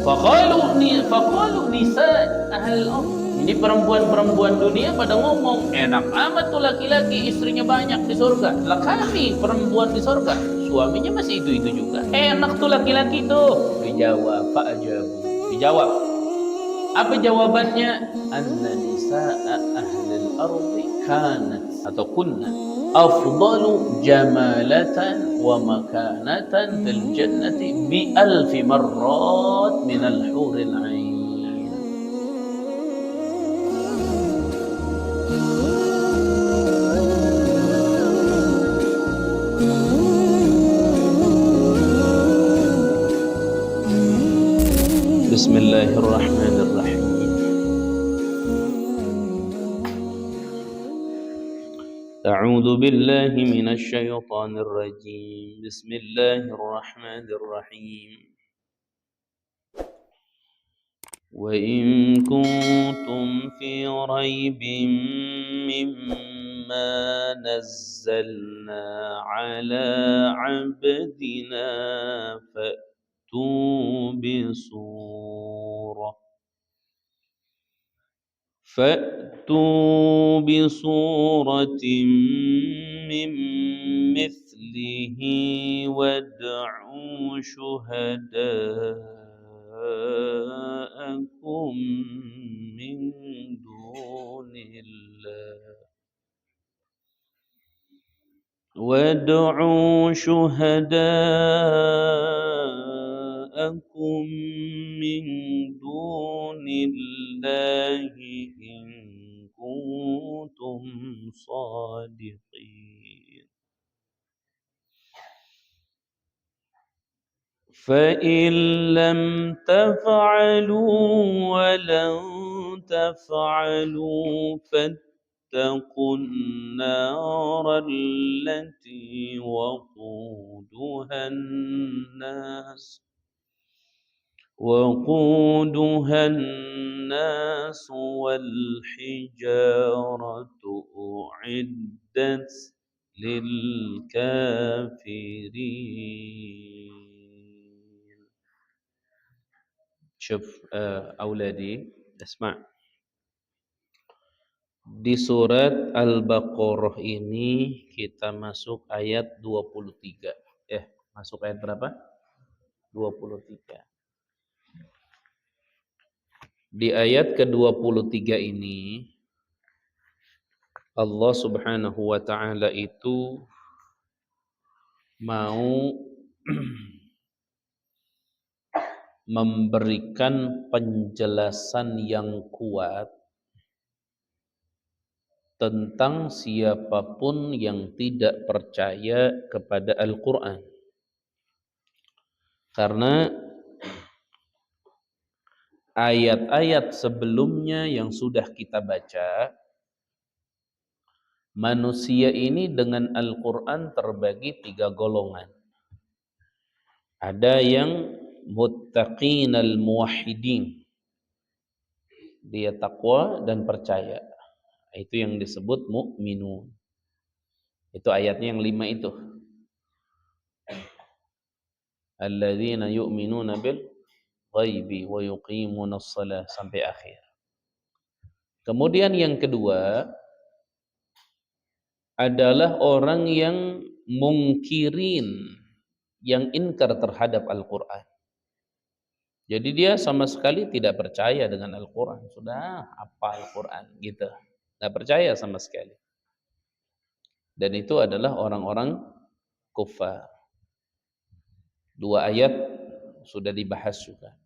Faqalu nisa ahlul ardh. Ini perempuan-perempuan dunia pada ngomong, enak amat tuh laki-laki istrinya banyak di surga. Lah kami perempuan di surga, suaminya masih itu-itu juga. Enak tuh laki-laki tuh. Dijawab, dijawab. Apa jawabannya? Anna nisaa ahlil ardi kanat atau kunna afdalu jamalatan wa makanatan fil jannati bi alfi marrat minal huril ain. Bismillahirrahmanirrahim. A'udzu billahi minasy syaithanir rajim. Bismillahirrahmanirrahim. Wa in kuntum fi raibin mimma nazzalna ala 'abdina فأتوا بصورة من مثله وادعوا شهداءكم من دون الله وادعوا شهداءكم من دون الله إن كنتم صادقين فإن لم تفعلوا ولن تفعلوا فاتقوا النار التي وقودها الناس والحجارة أعدت للكافرين. شوف أولادي اسمع. Di surat Al-Baqarah ini kita masuk ayat 23. Masuk ayat berapa? 23. Di ayat ke-23 ini Allah Subhanahu wa taala itu mau memberikan penjelasan yang kuat tentang siapapun yang tidak percaya kepada Al-Qur'an. Karena ayat-ayat sebelumnya yang sudah kita baca, manusia ini dengan Al-Qur'an terbagi 3 golongan. Ada yang muttaqinal muwahhidin. Dia takwa dan percaya. Itu yang disebut mukminun. Itu ayatnya yang 5 itu. Alladzina yu'minuna bil ghaibi wa yuqimunas shalah sampai akhir. Kemudian yang kedua adalah orang yang mungkirin, yang inkar terhadap Al-Qur'an. Jadi dia sama sekali tidak percaya dengan Al-Qur'an. Sudah apa Al-Qur'an gitu. Tidak percaya sama sekali. Dan itu adalah orang-orang kufar. 2 ayat sudah dibahas juga.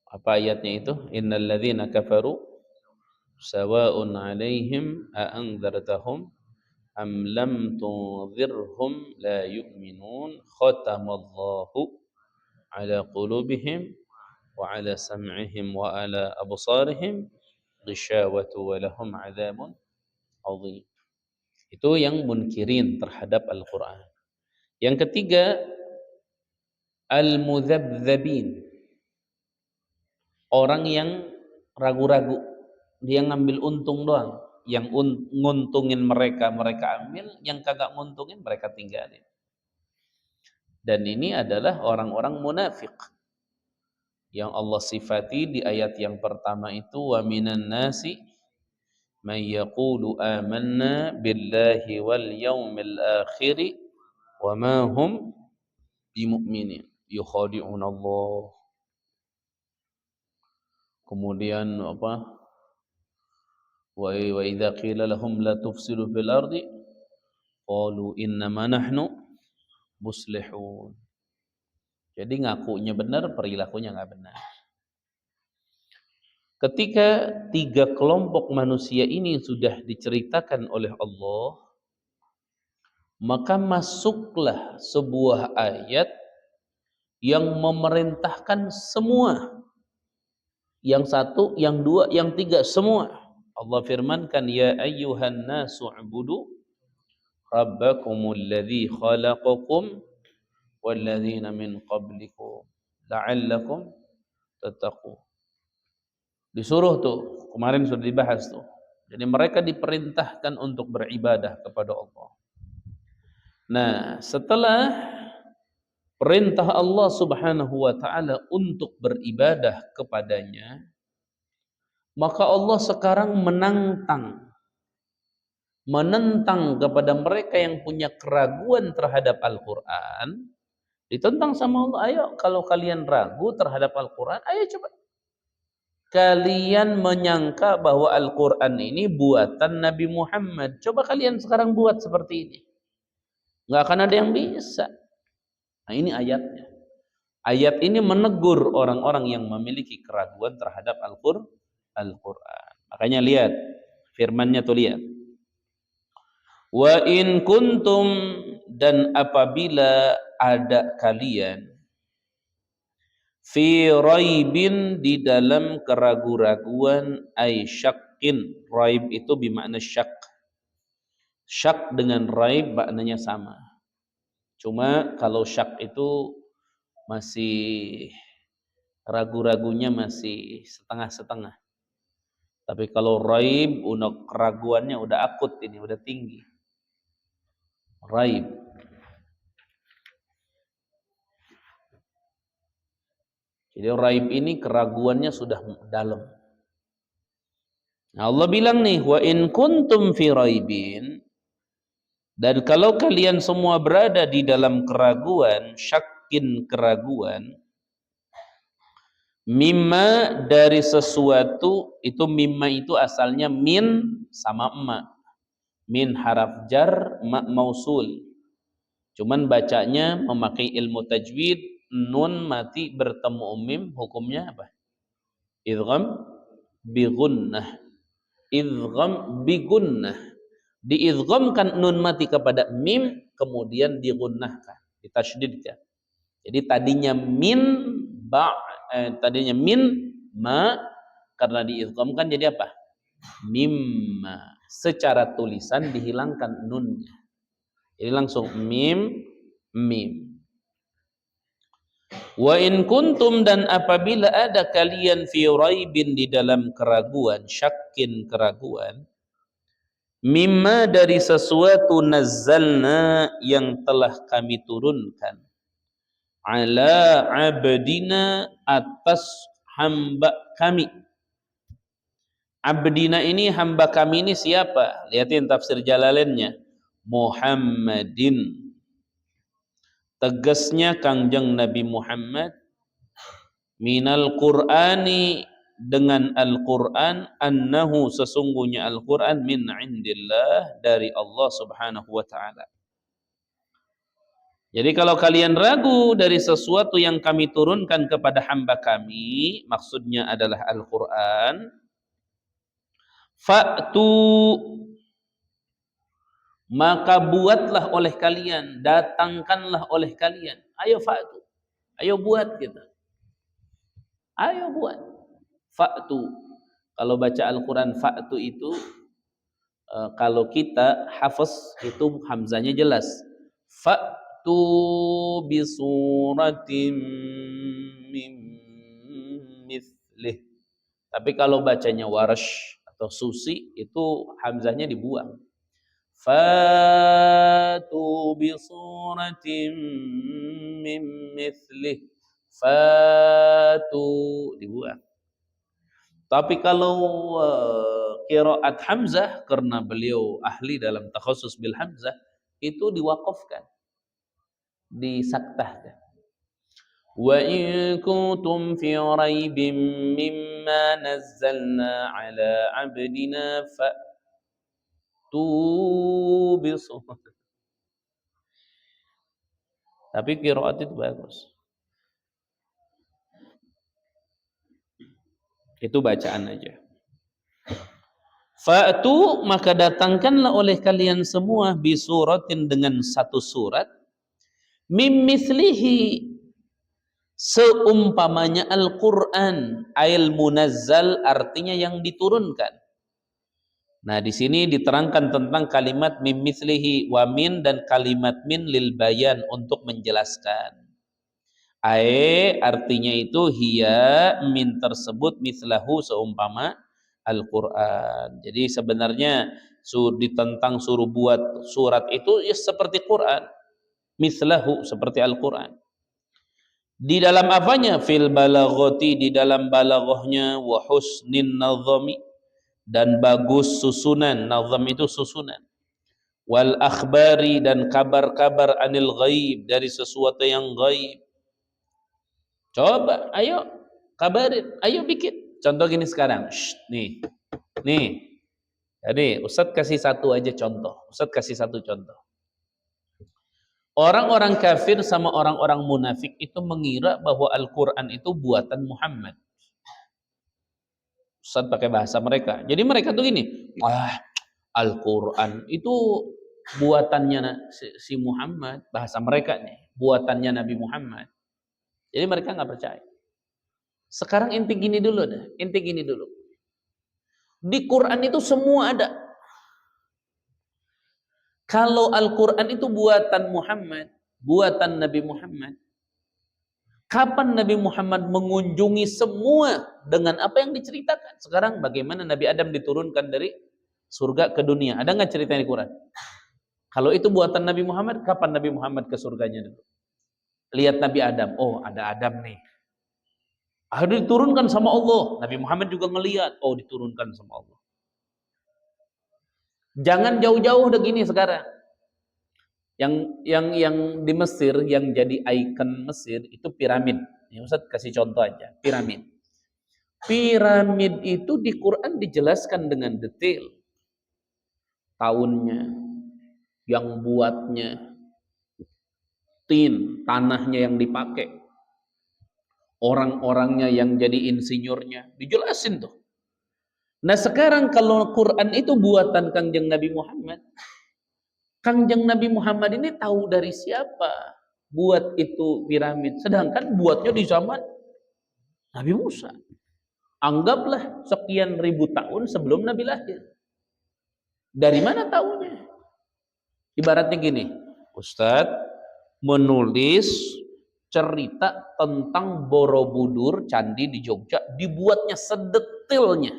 Apa ayatnya itu? Innal ladzina kafaru sawa'un 'alaihim a anzartahum am lam tunzirhum la yu'minun khatamallahu 'ala qulubihim wa 'ala sam'ihim wa 'ala absarihim ghishawatu wa lahum 'adzabun 'adzim. Itu yang munkirin terhadap Al-Qur'an. Yang ketiga al-mudzabdzabin. Orang yang ragu-ragu, dia ngambil untung doang. Yang nguntungin mereka ambil, yang kagak nguntungin mereka tinggalin. Dan ini adalah orang-orang munafik yang Allah sifati di ayat yang pertama itu, wa minan nasi man yaqulu amanna billahi wal yaumil akhir wa ma hum bimu'minin yukhadi'un Allah. Kemudian apa? Wa idza qila lahum la tufsidu fil ardi qalu innama nahnu muslihun. Jadi ngakunya benar, perilakunya nggak benar. Ketika tiga kelompok manusia ini sudah diceritakan oleh Allah, maka masuklah sebuah ayat yang memerintahkan semua. Yang satu, yang dua, yang tiga, semua. Allah firmankan, ya ayyuhan nasu ubudu rabbakumul ladzi khalaqakum walladzina min qablikum la'allakum tattaqun. Disuruh tuh, kemarin sudah dibahas tuh. Jadi mereka diperintahkan untuk beribadah kepada Allah. Nah, setelah perintah Allah Subhanahu wa taala untuk beribadah kepadanya, maka Allah sekarang menentang kepada mereka yang punya keraguan terhadap Al-Qur'an. Ditentang sama Allah, ayo kalau kalian ragu terhadap Al-Qur'an, ayo coba kalian menyangka bahwa Al-Quran ini buatan Nabi Muhammad. Coba kalian sekarang buat seperti ini. Nggak akan ada yang bisa. Nah ini ayatnya. Ayat ini menegur orang-orang yang memiliki keraguan terhadap Al-Quran. Makanya lihat. Firmannya tuh lihat. Wa in kuntum, dan apabila ada kalian fi raibin, di dalam keraguan-raguan, ay syakkin. Raib itu bermakna syak. Syak dengan raib maknanya sama. Cuma kalau syak itu masih ragu-ragunya masih setengah-setengah. Tapi kalau raib, untuk keraguannya udah akut, ini udah tinggi. Raib. Jadi raib ini keraguannya sudah dalam. Nah, Allah bilang nih, wa in kuntum fi raibin, dan kalau kalian semua berada di dalam keraguan, syakin keraguan, mimma, dari sesuatu, itu mimma itu asalnya min sama ma. Min haraf jar, ma mausul. Cuman bacanya memakai ilmu tajwid, nun mati bertemu mim, hukumnya apa? Idgham bi gunnah. Idgham bi gunnah. Diidghamkan nun mati kepada mim, kemudian digunnahkan, ditasydidkan. Jadi tadinya tadinya min ma, karena diidghamkan jadi apa? Mimma. Secara tulisan dihilangkan nunnya. Jadi langsung mim. Wa in kuntum, dan apabila ada kalian fi raibin, di dalam keraguan, syakin keraguan, mimma, dari sesuatu, nazzalna, yang telah kami turunkan, ala abdina, atas hamba kami. Abdina ini, hamba kami ini siapa? Lihatin tafsir Jalalainnya. Muhammadin. Tegasnya Kangjeng Nabi Muhammad, minal Qur'ani, dengan Al-Qur'an, annahu, sesungguhnya Al-Qur'an, min indillah, dari Allah Subhanahu wa taala. Jadi kalau kalian ragu dari sesuatu yang kami turunkan kepada hamba kami, maksudnya adalah Al-Qur'an, fa'tu, maka buatlah oleh kalian, datangkanlah oleh kalian. Ayo fa'tu, ayo buat kita. Ayo buat. Fa'tu. Kalau baca Al-Quran fa'tu itu, kalau kita hafaz itu hamzanya jelas. Fa'tu bisuratim min mithlih. Tapi kalau bacanya Warsh atau Susi, itu hamzanya dibuang. Fatu bi suratin min mithlih. Fatu dibuang. Tapi kalau qiraat Hamzah, karena beliau ahli dalam takhasus bil Hamzah, itu diwaqafkan, disaktahkan. Wa in kuntum fi raibin mimma nazzalna ala abdina fa'tu bisurat. Tapi qiraat itu bagus. Itu bacaan aja. Fa'tu, maka datangkanlah oleh kalian semua bisuratin, dengan satu surat, mim mislihi, seumpamanya Al-Qur'an, ail munazzal, artinya yang diturunkan. Nah, di sini diterangkan tentang kalimat mim mislihi wa min, dan kalimat min lil bayan, untuk menjelaskan. Artinya itu hiya, min tersebut, mislahu, seumpama Al-Quran. Jadi sebenarnya ditentang suruh buat surat itu ya seperti Quran, mislahu, seperti Al-Quran. Di dalam apanya? Fil balaghati, di dalam balaghahnya, wa husnin nazami, dan bagus susunan. Nazam itu susunan. Wal akhbari, dan kabar-kabar, anil ghaib, dari sesuatu yang ghaib. Coba, ayo kabarin, ayo bikin. Contoh gini sekarang, nih. Jadi Ustadz kasih satu aja contoh. Ustadz kasih satu contoh. Orang-orang kafir sama orang-orang munafik itu mengira bahwa Al-Quran itu buatan Muhammad. Ustadz pakai bahasa mereka. Jadi mereka tuh gini, Al-Quran itu buatannya si Muhammad. Bahasa mereka nih, buatannya Nabi Muhammad. Jadi mereka nggak percaya. Sekarang inti gini dulu dah, inti gini dulu. Di Quran itu semua ada. Kalau Al-Quran itu buatan Muhammad, buatan Nabi Muhammad, kapan Nabi Muhammad mengunjungi semua dengan apa yang diceritakan? Sekarang bagaimana Nabi Adam diturunkan dari surga ke dunia? Ada nggak cerita di Quran? Kalau itu buatan Nabi Muhammad, kapan Nabi Muhammad ke surganya dulu? Lihat Nabi Adam, oh ada Adam nih. Diturunkan sama Allah. Nabi Muhammad juga ngelihat, oh diturunkan sama Allah. Jangan jauh-jauh udah gini sekarang. Yang di Mesir, yang jadi ikon Mesir itu piramid. Ya Ustaz kasih contoh aja, piramid. Piramid itu di Quran dijelaskan dengan detail. Tahunnya, yang buatnya, tanahnya yang dipakai, orang-orangnya yang jadi insinyurnya, dijelasin tuh. Nah sekarang kalau Quran itu buatan Kangjeng Nabi Muhammad, Kangjeng Nabi Muhammad ini tahu dari siapa buat itu piramid, sedangkan buatnya di zaman Nabi Musa. Anggaplah sekian ribu tahun sebelum Nabi lahir. Dari mana tahunya? Ibaratnya gini, Ustadz menulis cerita tentang Borobudur, candi di Jogja, dibuatnya sedetailnya.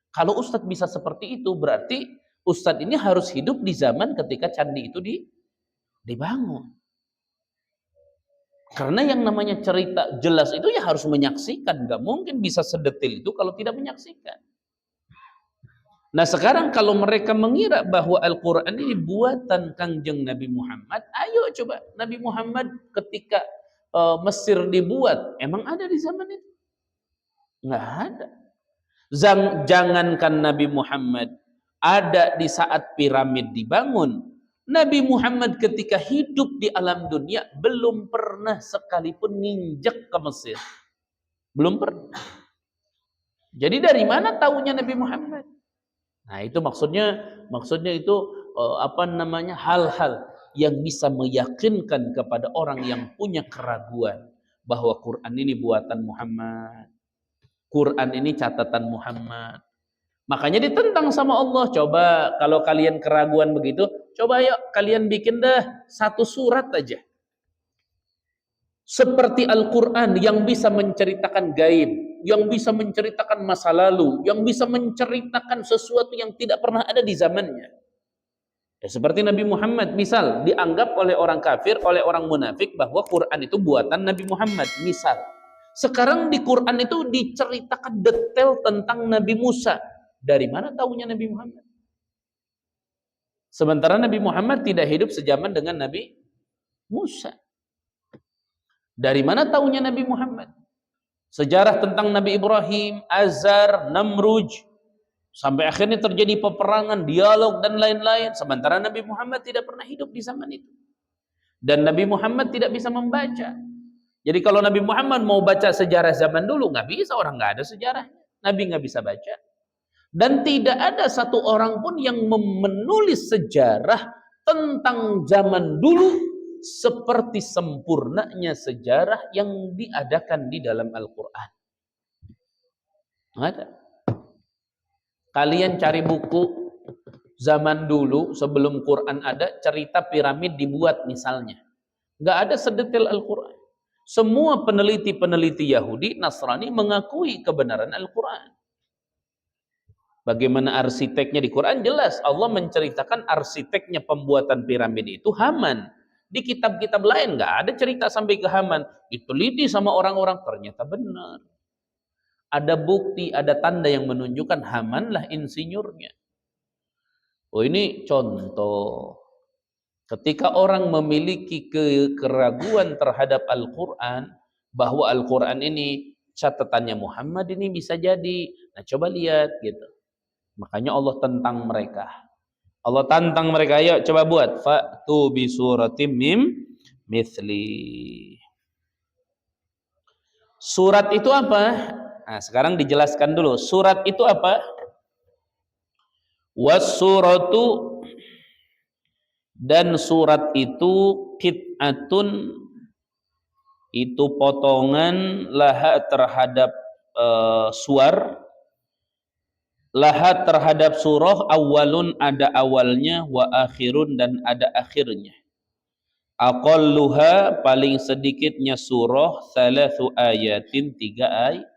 Kalau Ustadz bisa seperti itu, berarti Ustadz ini harus hidup di zaman ketika candi itu dibangun. Karena yang namanya cerita jelas itu ya harus menyaksikan. Gak mungkin bisa sedetail itu kalau tidak menyaksikan. Nah sekarang kalau mereka mengira bahwa Al-Quran ini buatan Kangjeng Nabi Muhammad, ayo coba Nabi Muhammad ketika Mesir dibuat, emang ada di zaman itu? Nggak ada. Jangankan Nabi Muhammad, ada di saat piramid dibangun, Nabi Muhammad ketika hidup di alam dunia belum pernah sekalipun nginjek ke Mesir. Belum pernah. Jadi dari mana tahunya Nabi Muhammad? Nah itu maksudnya itu hal-hal yang bisa meyakinkan kepada orang yang punya keraguan bahwa Quran ini buatan Muhammad, Quran ini catatan Muhammad. Makanya ditentang sama Allah. Coba kalau kalian keraguan begitu, coba yuk kalian bikin dah satu surat aja seperti Al-Quran yang bisa menceritakan gaib, yang bisa menceritakan masa lalu, yang bisa menceritakan sesuatu yang tidak pernah ada di zamannya. Ya, seperti Nabi Muhammad, misal dianggap oleh orang kafir, oleh orang munafik bahwa Quran itu buatan Nabi Muhammad, misal. Sekarang di Quran itu diceritakan detail tentang Nabi Musa. Dari mana tahunya Nabi Muhammad? Sementara Nabi Muhammad tidak hidup sejaman dengan Nabi Musa. Dari mana tahunya Nabi Muhammad? Sejarah tentang Nabi Ibrahim, Azar, Namruj, sampai akhirnya terjadi peperangan, dialog dan lain-lain. Sementara Nabi Muhammad tidak pernah hidup di zaman itu. Dan Nabi Muhammad tidak bisa membaca. Jadi kalau Nabi Muhammad mau baca sejarah zaman dulu, nggak bisa, orang nggak ada sejarahnya. Nabi nggak bisa baca. Dan tidak ada satu orang pun yang menulis sejarah tentang zaman dulu seperti sempurnanya sejarah yang diadakan di dalam Al-Quran. Ada. Kalian cari buku zaman dulu sebelum Quran ada, cerita piramid dibuat misalnya. Nggak ada sedetail Al-Quran. Semua peneliti-peneliti Yahudi, Nasrani mengakui kebenaran Al-Quran. Bagaimana arsiteknya di Quran jelas. Allah menceritakan arsiteknya pembuatan piramid itu Haman. Di kitab-kitab lain nggak ada cerita sampai ke Haman. Diteliti sama orang-orang, ternyata benar. Ada bukti, ada tanda yang menunjukkan Haman lah insinyurnya. Oh, ini contoh. Ketika orang memiliki keraguan terhadap Al-Quran, bahwa Al-Quran ini catatannya Muhammad, ini bisa jadi. Nah, coba lihat gitu. Makanya Allah tantang mereka. Allah tantang mereka, ayo coba buat. Fa'tu bi suratim mim mithli. Surat itu apa? Nah, sekarang dijelaskan dulu. Surat itu apa? Was-suratu, dan surat itu qit'atun, itu potongan laha terhadap suar, laha terhadap surah, awalun ada awalnya, wa akhirun dan ada akhirnya. Aqalluha paling sedikitnya surah thalathu ayatin, tiga ayat.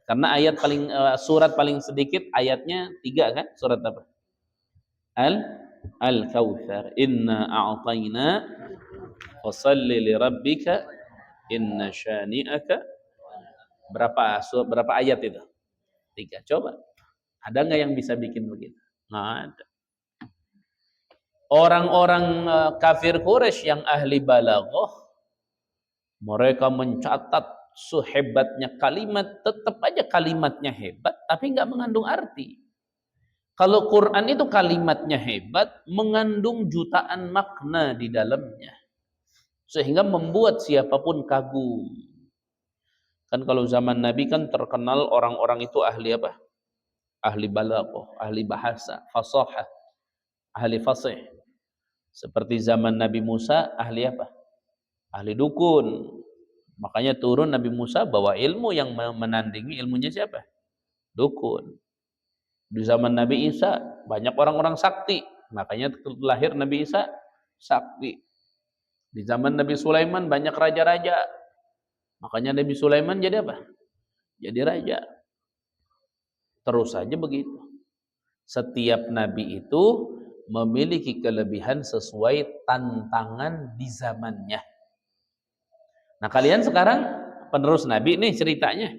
Karena ayat paling surat paling sedikit ayatnya 3 kan? Surat apa? Al-Kautsar. Inna a'tayna fasalli li rabbika inna syani'aka. Berapa ayat itu? 3. Coba. Ada nggak yang bisa bikin begitu? Nggak ada. Orang-orang kafir Quraisy yang ahli balaghah, mereka mencatat sehebatnya kalimat, tetap aja kalimatnya hebat, tapi nggak mengandung arti. Kalau Quran itu kalimatnya hebat, mengandung jutaan makna di dalamnya, sehingga membuat siapapun kagum. Kan kalau zaman Nabi kan terkenal orang-orang itu ahli apa? Ahli balaghah, ahli bahasa, fasahah, ahli fasih. Seperti zaman Nabi Musa, ahli apa? Ahli dukun. Makanya turun Nabi Musa bawa ilmu yang menandingi ilmunya siapa? Dukun. Di zaman Nabi Isa banyak orang-orang sakti. Makanya lahir Nabi Isa sakti. Di zaman Nabi Sulaiman banyak raja-raja. Makanya Nabi Sulaiman jadi apa? Jadi raja. Terus saja begitu. Setiap nabi itu memiliki kelebihan sesuai tantangan di zamannya. Nah, kalian sekarang penerus nabi nih ceritanya.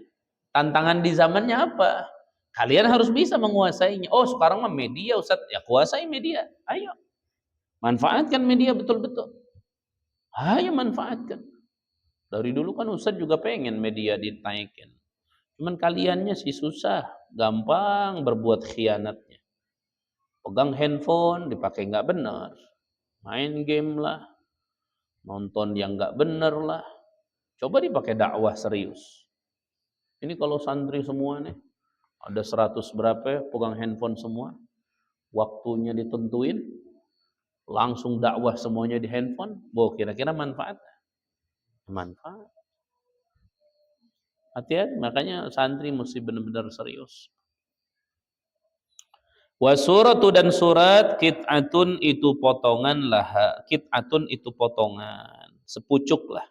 Tantangan di zamannya apa? Kalian harus bisa menguasainya. Oh, sekarang mah media, Ustaz. Ya, kuasai media. Ayo. Manfaatkan media betul-betul. Ayo manfaatkan. Dari dulu kan Ustaz juga pengen media ditaikin. Cuman kaliannya sih susah. Gampang berbuat khianatnya. Pegang handphone, dipakai nggak benar. Main game lah. Nonton yang nggak benar lah. Coba dipakai dakwah serius. Ini kalau santri semua nih, ada 100 berapa, pegang handphone semua, waktunya ditentuin, langsung dakwah semuanya di handphone, kira-kira manfaat? Manfaat. Hati-hati, makanya santri mesti benar-benar serius. Wasuratu, dan surat, kit'atun itu potongan, laha, kit'atun itu potongan, sepucuk lah.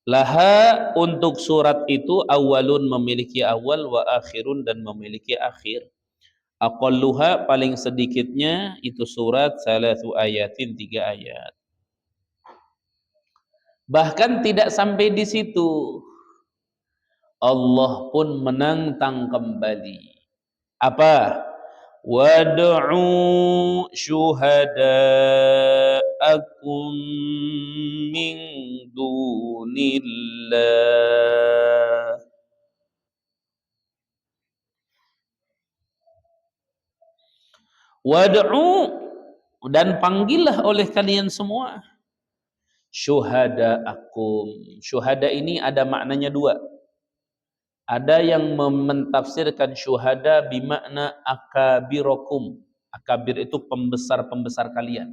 Laha, untuk surat itu, awalun memiliki awal, wa akhirun dan memiliki akhir. Aqalluha paling sedikitnya itu surat 3 ayatin, 3 ayat. Bahkan tidak sampai di situ. Allah pun menantang kembali. Apa? Wad'u syuhada'akum min dunillah. Wad'u, dan panggillah oleh kalian semua syuhada'akum. Syuhada ini ada maknanya dua. Ada yang mentafsirkan syuhada bimakna akabirokum. Akabir itu pembesar-pembesar kalian.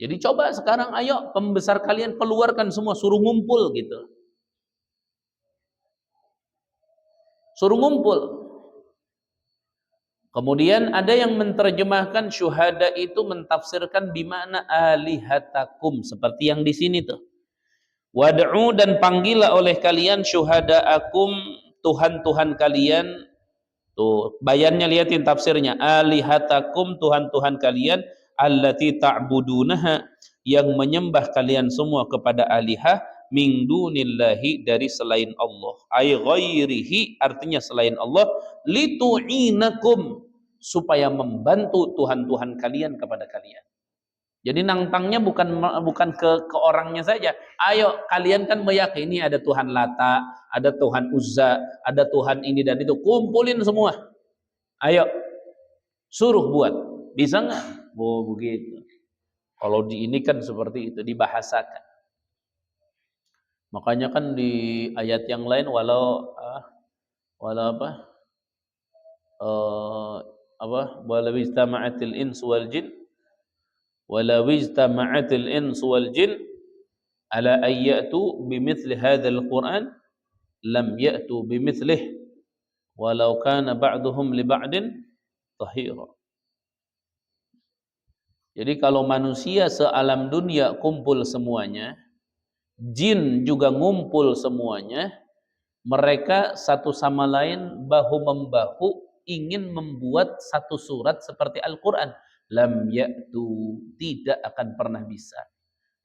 Jadi coba sekarang ayo pembesar kalian keluarkan semua, suruh ngumpul gitu. Suruh ngumpul. Kemudian ada yang menerjemahkan syuhada itu mentafsirkan bimakna alihatakum, seperti yang di sini tuh. Wad'u, dan panggillah oleh kalian syuhada'akum, Tuhan-Tuhan kalian. Tuh, bayannya lihatin tafsirnya. Alihatakum, Tuhan-Tuhan kalian, allati ta'budunaha, yang menyembah kalian semua kepada alihah, min dunillahi, dari selain Allah. Ay ghairihi, artinya selain Allah, litu'inakum, supaya membantu Tuhan-Tuhan kalian kepada kalian. Jadi nantangnya bukan ke orangnya saja. Ayo, kalian kan meyakini ada Tuhan Lata, ada Tuhan Uzza, ada Tuhan ini dan itu. Kumpulin semua. Ayo, suruh buat. Bisa nggak? Oh, begitu. Kalau di ini kan seperti itu, dibahasakan. Makanya kan di ayat yang lain walau apa? Walau istama'atil ins wal jin, walau ijtama'atil ins wal jin ala ayyatu bimithli hadzal Qur'an lam ya'tu bimithlihi walau kana ba'duhum li ba'din dhahira. Jadi kalau manusia sealam dunia kumpul semuanya, jin juga ngumpul semuanya, mereka satu sama lain bahu membahu ingin membuat satu surat seperti Al-Qur'an, lam ya'tu, tidak akan pernah bisa.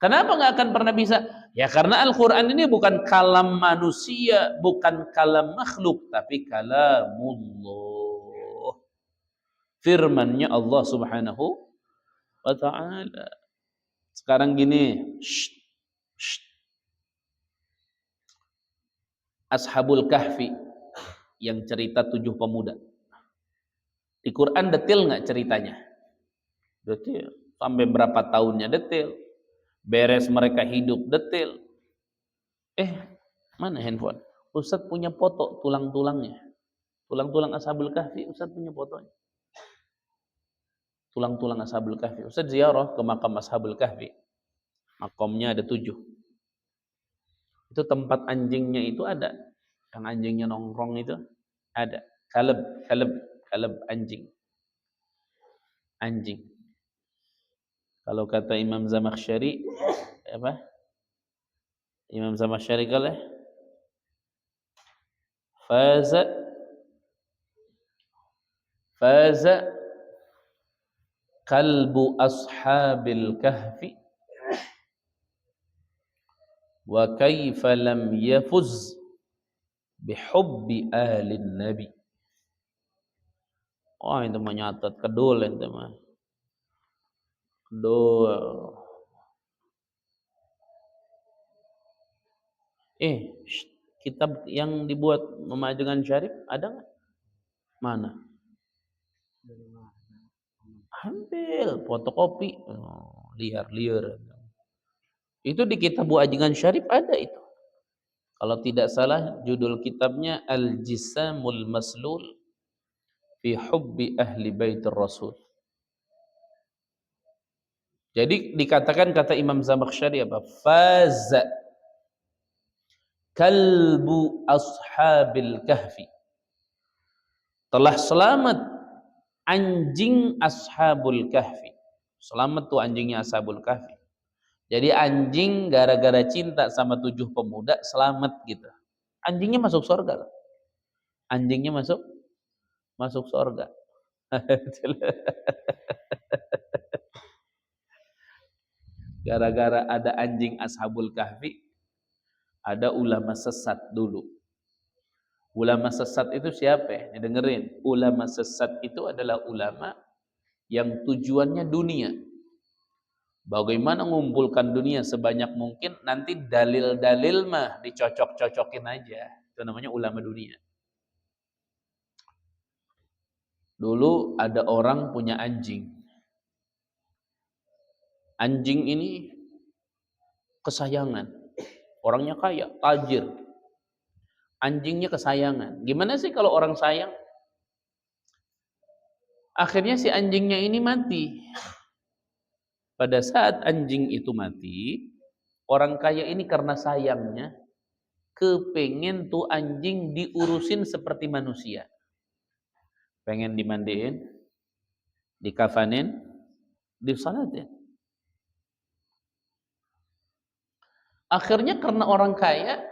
Kenapa nggak akan pernah bisa? Ya karena Al-Quran ini bukan kalam manusia, bukan kalam makhluk, tapi kalamullah. Firmannya Allah Subhanahu wa ta'ala. Sekarang gini, Ashabul Kahfi yang cerita 7 pemuda. Di Quran detail nggak ceritanya? Detail. Sampai berapa tahunnya detail. Beres mereka hidup detail. Mana handphone? Ustadz punya foto tulang-tulangnya. Tulang-tulang Ashabul Kahfi, Ustadz punya fotonya. Tulang-tulang Ashabul Kahfi. Ustadz ziarah ke makam Ashabul Kahfi. Makamnya ada 7. Itu tempat anjingnya itu ada. Yang anjingnya nongkrong itu ada. Kalab anjing. Anjing. Kalau kata Imam Zamakhsyari, apa? Imam Zamakhsyari kala faza kalbu ashabil kahfi wa kaifa lam yafuz bihubbi alin nabi. Oh, itu menyatat kedul itu mah. Kedul. Kitab yang dibuat Memajukan Syarif ada nggak? Mana? Ambil fotokopi. Liar. Itu di kitab Ajigan Syarif ada itu. Kalau tidak salah judul kitabnya Al-Jisamul Maslul fi Hubbi Ahli Baitur Rasul. Jadi dikatakan kata Imam Zamakhsyari apa? Faza kalbu ashabil kahfi. Telah selamat anjing ashabul kahfi. Selamat tuh anjingnya ashabul kahfi. Jadi anjing gara-gara cinta sama 7 pemuda selamat gitu. Anjingnya masuk surga. Anjingnya masuk surga. Gara-gara ada anjing Ashabul Kahfi, ada ulama sesat dulu. Ulama sesat itu siapa ya? Dengerin. Ulama sesat itu adalah ulama yang tujuannya dunia. Bagaimana mengumpulkan dunia sebanyak mungkin, nanti dalil-dalil mah dicocok-cocokin aja. Itu namanya ulama dunia. Dulu ada orang punya anjing. Anjing ini kesayangan. Orangnya kaya, tajir. Anjingnya kesayangan. Gimana sih kalau orang sayang? Akhirnya si anjingnya ini mati. Pada saat anjing itu mati, orang kaya ini karena sayangnya kepengen tuh anjing diurusin seperti manusia. Pengen dimandiin, dikafanin, disalatin. Akhirnya karena orang kaya,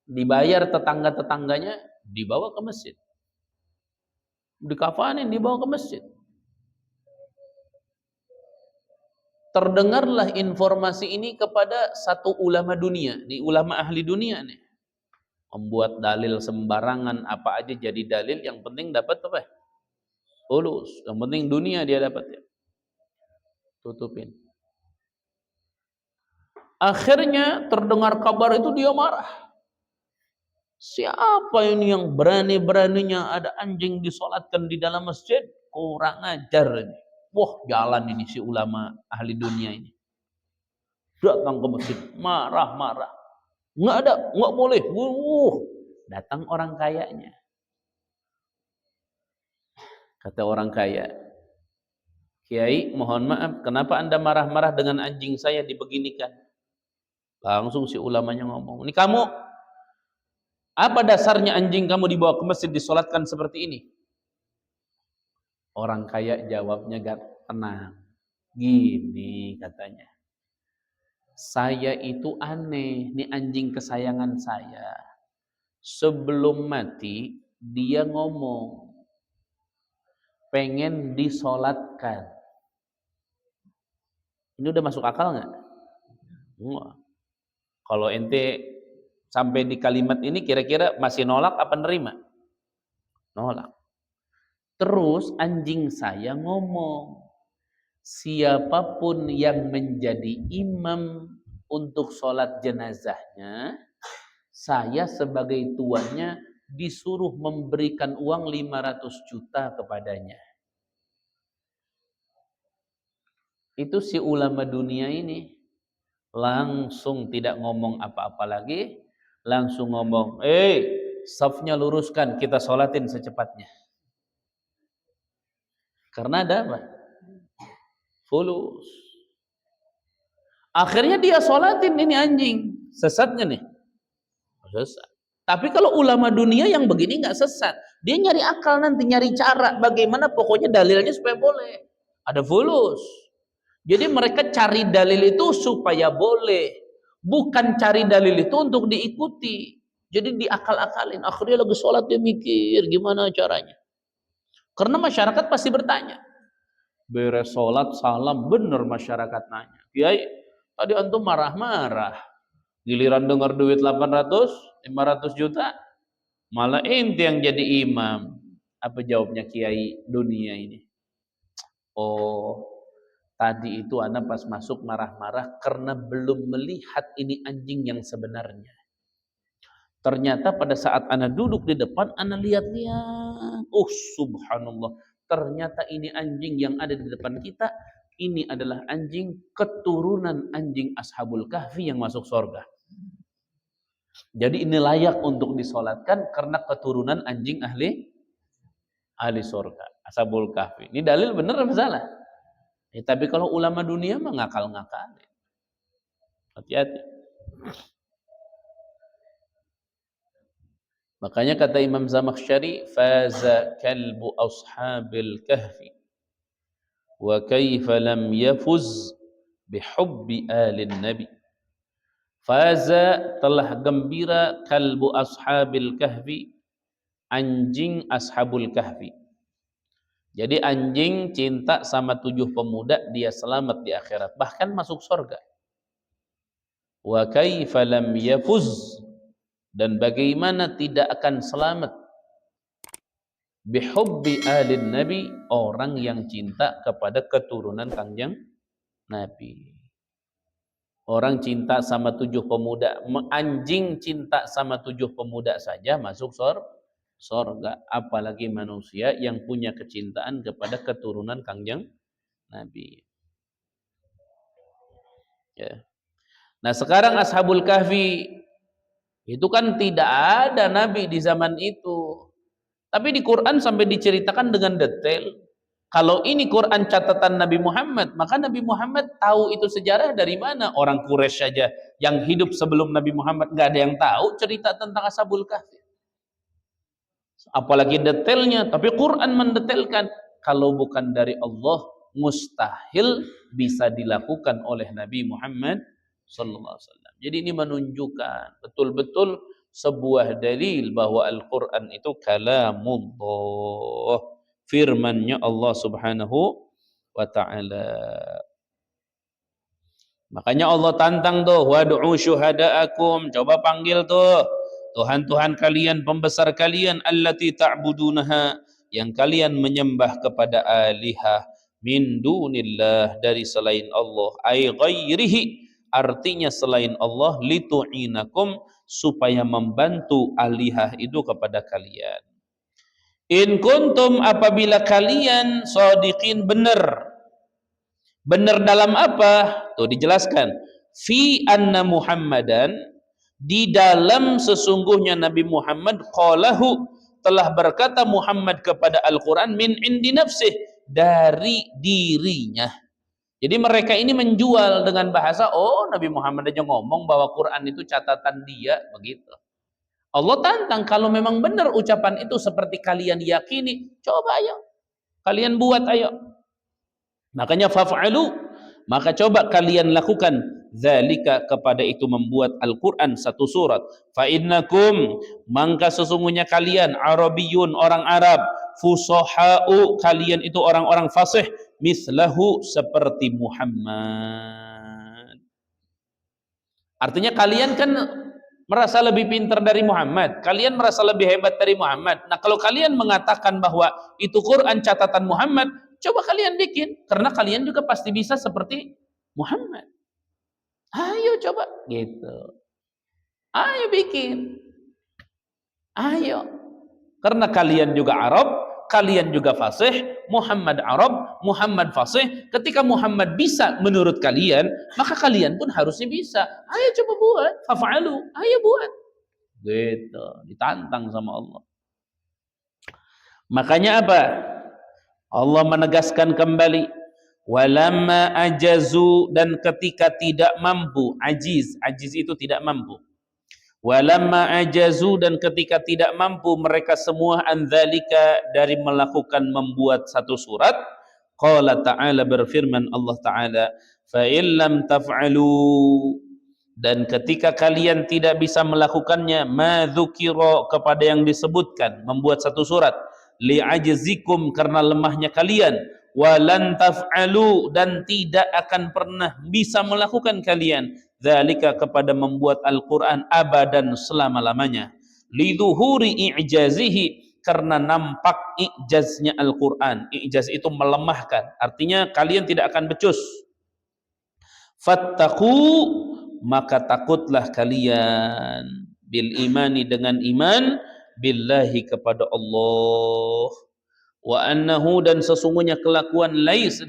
dibayar tetangga-tetangganya, dibawa ke masjid. Dikafanin, dibawa ke masjid. Terdengarlah informasi ini kepada satu ulama dunia, nih ulama ahli dunia nih. Membuat dalil sembarangan apa aja jadi dalil, yang penting dapat apa? Fulus. Yang penting dunia dia dapat ya. Tutupin. Akhirnya terdengar kabar itu dia marah. Siapa ini yang berani-beraninya ada anjing disolatkan di dalam masjid? Kurang ajar ini. Wah, jalan ini si ulama ahli dunia ini. Datang ke masjid, marah-marah. Nggak ada, nggak boleh. Datang orang kayanya. Kata orang kaya, Kiai, mohon maaf, kenapa Anda marah-marah dengan anjing saya dibeginikan? Langsung si ulamanya ngomong, ini kamu, apa dasarnya anjing kamu dibawa ke masjid disolatkan seperti ini? Orang kaya jawabnya gak tenang. Gini katanya, saya itu aneh, ini anjing kesayangan saya. Sebelum mati, dia ngomong, pengen disolatkan. Ini udah masuk akal nggak? Kalau ente sampai di kalimat ini kira-kira masih nolak apa nerima? Nolak. Terus anjing saya ngomong, siapapun yang menjadi imam untuk sholat jenazahnya, saya sebagai tuannya disuruh memberikan uang 500 juta kepadanya. Itu si ulama dunia ini langsung tidak ngomong apa-apa lagi, langsung ngomong, safnya luruskan, kita sholatin secepatnya. Karena ada apa? Fulus. Akhirnya dia sholatin ini anjing, sesatnya nih. Sesat. Tapi kalau ulama dunia yang begini nggak sesat, dia nyari akal nanti, nyari cara bagaimana pokoknya dalilnya supaya boleh. Ada fulus. Jadi mereka cari dalil itu supaya boleh, bukan cari dalil itu untuk diikuti. Jadi diakal-akalin. Akhirnya lagi sholat dia mikir gimana caranya. Karena masyarakat pasti bertanya. Beres sholat salam, bener masyarakat nanya. Kiai, tadi antum marah-marah. Giliran dengar duit 800, 500 juta, malah ente yang jadi imam. Apa jawabnya Kiai dunia ini? Oh, tadi itu ana pas masuk marah-marah karena belum melihat ini anjing yang sebenarnya. Ternyata pada saat ana duduk di depan, ana lihat-lihat. Oh subhanallah, ternyata ini anjing yang ada di depan kita, ini adalah anjing keturunan anjing Ashabul Kahfi yang masuk surga. Jadi ini layak untuk disolatkan karena keturunan anjing ahli surga, Ashabul Kahfi. Ini dalil benar apa salah? Tapi kalau ulama dunia mah ngakal-ngakal. Hati-hati. Makanya kata Imam Zamakhsyari, faza kalbu ashabil kahfi wa kaifa lam yafuz bihubbi alin nabi. Faza, telah gembira, kalbu ashabil kahfi, anjing ashabul kahfi. Jadi anjing cinta sama 7 pemuda, dia selamat di akhirat, bahkan masuk surga. Wa kaifa lam yafuz, dan bagaimana tidak akan selamat bihubbi alin nabi, orang yang cinta kepada keturunan kangjeng Nabi. Orang cinta sama 7 pemuda, anjing cinta sama 7 pemuda saja masuk surga, apalagi manusia yang punya kecintaan kepada keturunan kangjeng Nabi. Ya. Nah sekarang Ashabul Kahfi itu kan tidak ada Nabi di zaman itu, tapi di Quran sampai diceritakan dengan detail. Kalau ini Quran catatan Nabi Muhammad, maka Nabi Muhammad tahu itu sejarah dari mana? Orang Quraisy saja yang hidup sebelum Nabi Muhammad nggak ada yang tahu cerita tentang Ashabul Kahfi. Apalagi detailnya, tapi Quran mendetailkan. Kalau bukan dari Allah, mustahil bisa dilakukan oleh Nabi Muhammad sallallahu alaihi wasallam. Jadi ini menunjukkan betul-betul sebuah dalil bahwa Al-Quran itu kalamullah, firman-Nya Allah Subhanahu wa taala. Makanya Allah tantang tuh, wad'u syuhada'akum, coba panggil tuh Tuhan-Tuhan kalian, pembesar kalian, allati ta'budunaha, yang kalian menyembah kepada alihah min dunillah, dari selain Allah, ay ghairihi, artinya selain Allah, litu'inakum, supaya membantu alihah itu kepada kalian. In kuntum, apabila kalian shadiqin, benar. Benar dalam apa? Tuh dijelaskan. Fi anna Muhammadan, di dalam sesungguhnya Nabi Muhammad, qalahu, telah berkata Muhammad kepada Al-Quran, min indi nafsih, dari dirinya. Jadi mereka ini menjual dengan bahasa, oh Nabi Muhammad aja ngomong bahwa Quran itu catatan dia, begitu. Allah tantang, kalau memang benar ucapan itu seperti kalian yakini, coba ayo, kalian buat ayo. Makanya faf'alu, maka coba kalian lakukan, zalika, kepada itu, membuat Al-Quran satu surat. Fa innakum, maka sesungguhnya kalian, Arabiyun, orang Arab, fusaha'u, kalian itu orang-orang fasih, mislahu, seperti Muhammad. Artinya kalian kan merasa lebih pintar dari Muhammad, kalian merasa lebih hebat dari Muhammad. Nah kalau kalian mengatakan bahwa itu Quran catatan Muhammad, coba kalian bikin, karena kalian juga pasti bisa seperti Muhammad. Ayo coba, gitu. Ayo bikin. Ayo. Karena kalian juga Arab, kalian juga fasih, Muhammad Arab, Muhammad fasih. Ketika Muhammad bisa menurut kalian, maka kalian pun harusnya bisa. Ayo coba buat, fafa'alu, ayo buat. Gitu, ditantang sama Allah. Makanya apa? Allah menegaskan kembali, walamma ajazu, dan ketika tidak mampu, ajiz itu tidak mampu. Walamma ajazu, dan ketika tidak mampu mereka semua, andzalika, dari melakukan, membuat satu surat, qala ta'ala, berfirman Allah Ta'ala, fa illam taf'alu, dan ketika kalian tidak bisa melakukannya, ma dzukira, kepada yang disebutkan, membuat satu surat, li'ajzikum, karena lemahnya kalian, walan taf'alu, dan tidak akan pernah bisa melakukan kalian, dzalika, kepada membuat Al-Quran, abadan, selama-lamanya, lidzuhuri i'jazihi, karena nampak i'jaznya Al-Quran. I'jaz itu melemahkan, artinya kalian tidak akan becus. Fattaqu, maka takutlah kalian, bil imani, dengan iman, billahi, kepada Allah, wa annahu, dan sesungguhnya kelakuan,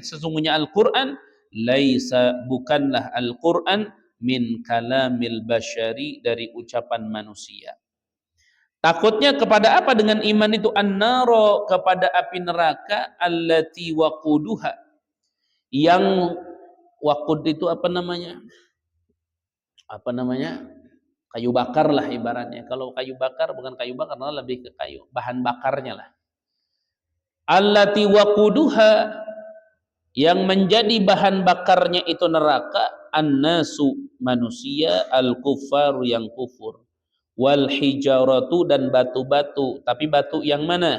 sesungguhnya Al-Quran, laisa, bukanlah Al-Quran, min kalamil basyari, dari ucapan manusia. Takutnya kepada apa dengan iman itu? An-naro, kepada api neraka, allati waquduha, yang waqud itu apa namanya? Kayu bakar lah ibaratnya. Kalau kayu bakar, bukan kayu bakar, malah lebih ke kayu, bahan bakarnya lah. Allati waquduha, yang menjadi bahan bakarnya itu neraka, annasu, manusia, al-kuffaru, yang kufur, wal hijaratu, dan batu-batu. Tapi batu yang mana?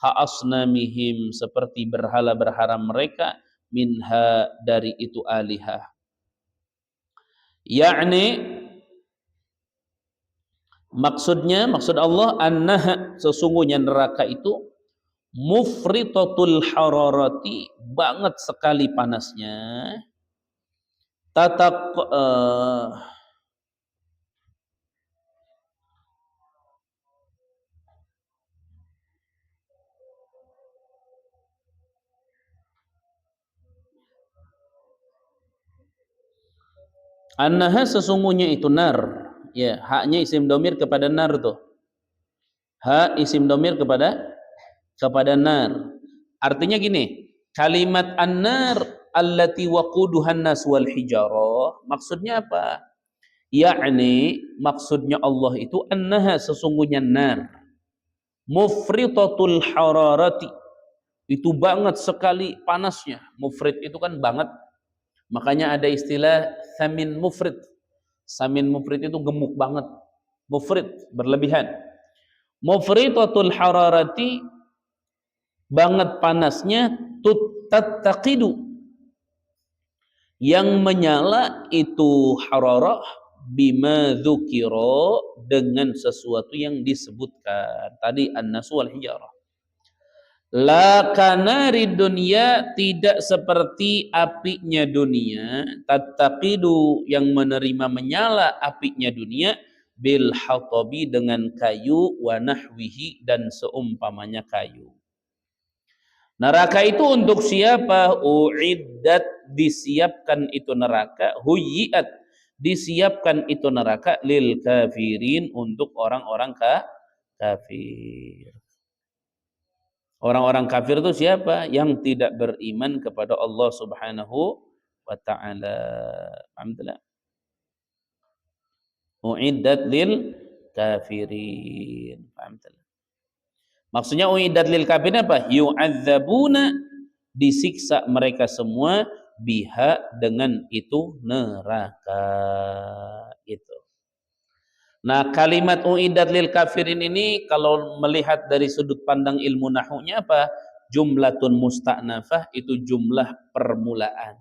ka'asnamihim, seperti berhala-berhala mereka, minha, dari itu alihah. Yakni maksud Allah annaha, sesungguhnya neraka itu mufritatul hararati, banget sekali panasnya, tatak annaha, sesungguhnya itu nar, ya, haknya isim domir kepada nar tuh, ha isim domir kepada nar. Artinya gini, kalimat an-nar allati waquduhan nas wal hijarah, maksudnya apa? Yakni maksudnya Allah itu annaha, sesungguhnya nar mufritatul hararati, itu banget sekali panasnya. Mufrit itu kan banget, makanya ada istilah samin mufrit. Samin mufrit itu gemuk banget, mufrit berlebihan. Mufritatul hararati, banget panasnya, tattaqidu, yang menyala itu hararah, bima dzukira, dengan sesuatu yang disebutkan tadi, an-nasu wal hijarah. La kanari dunia, tidak seperti apinya dunia, tattaqidu, yang menerima menyala apinya dunia, bil hatabi, dengan kayu, wa nahwihi, dan seumpamanya kayu. Neraka itu untuk siapa? Uiddat, disiapkan itu neraka, huyiat, disiapkan itu neraka, lil kafirin, untuk orang-orang kafir. Orang-orang kafir itu siapa? Yang tidak beriman kepada Allah Subhanahu wa taala. Alhamdulillah. Uiddat lil kafirin. Alhamdulillah. Maksudnya uiddat lil kafirin apa? Yu'adzabuna, disiksa mereka semua, biha, dengan itu neraka. Gitu. Nah, kalimat uiddat lil kafirin ini kalau melihat dari sudut pandang ilmu nahwunya apa? Jumlatun musta'nafah, itu jumlah permulaan.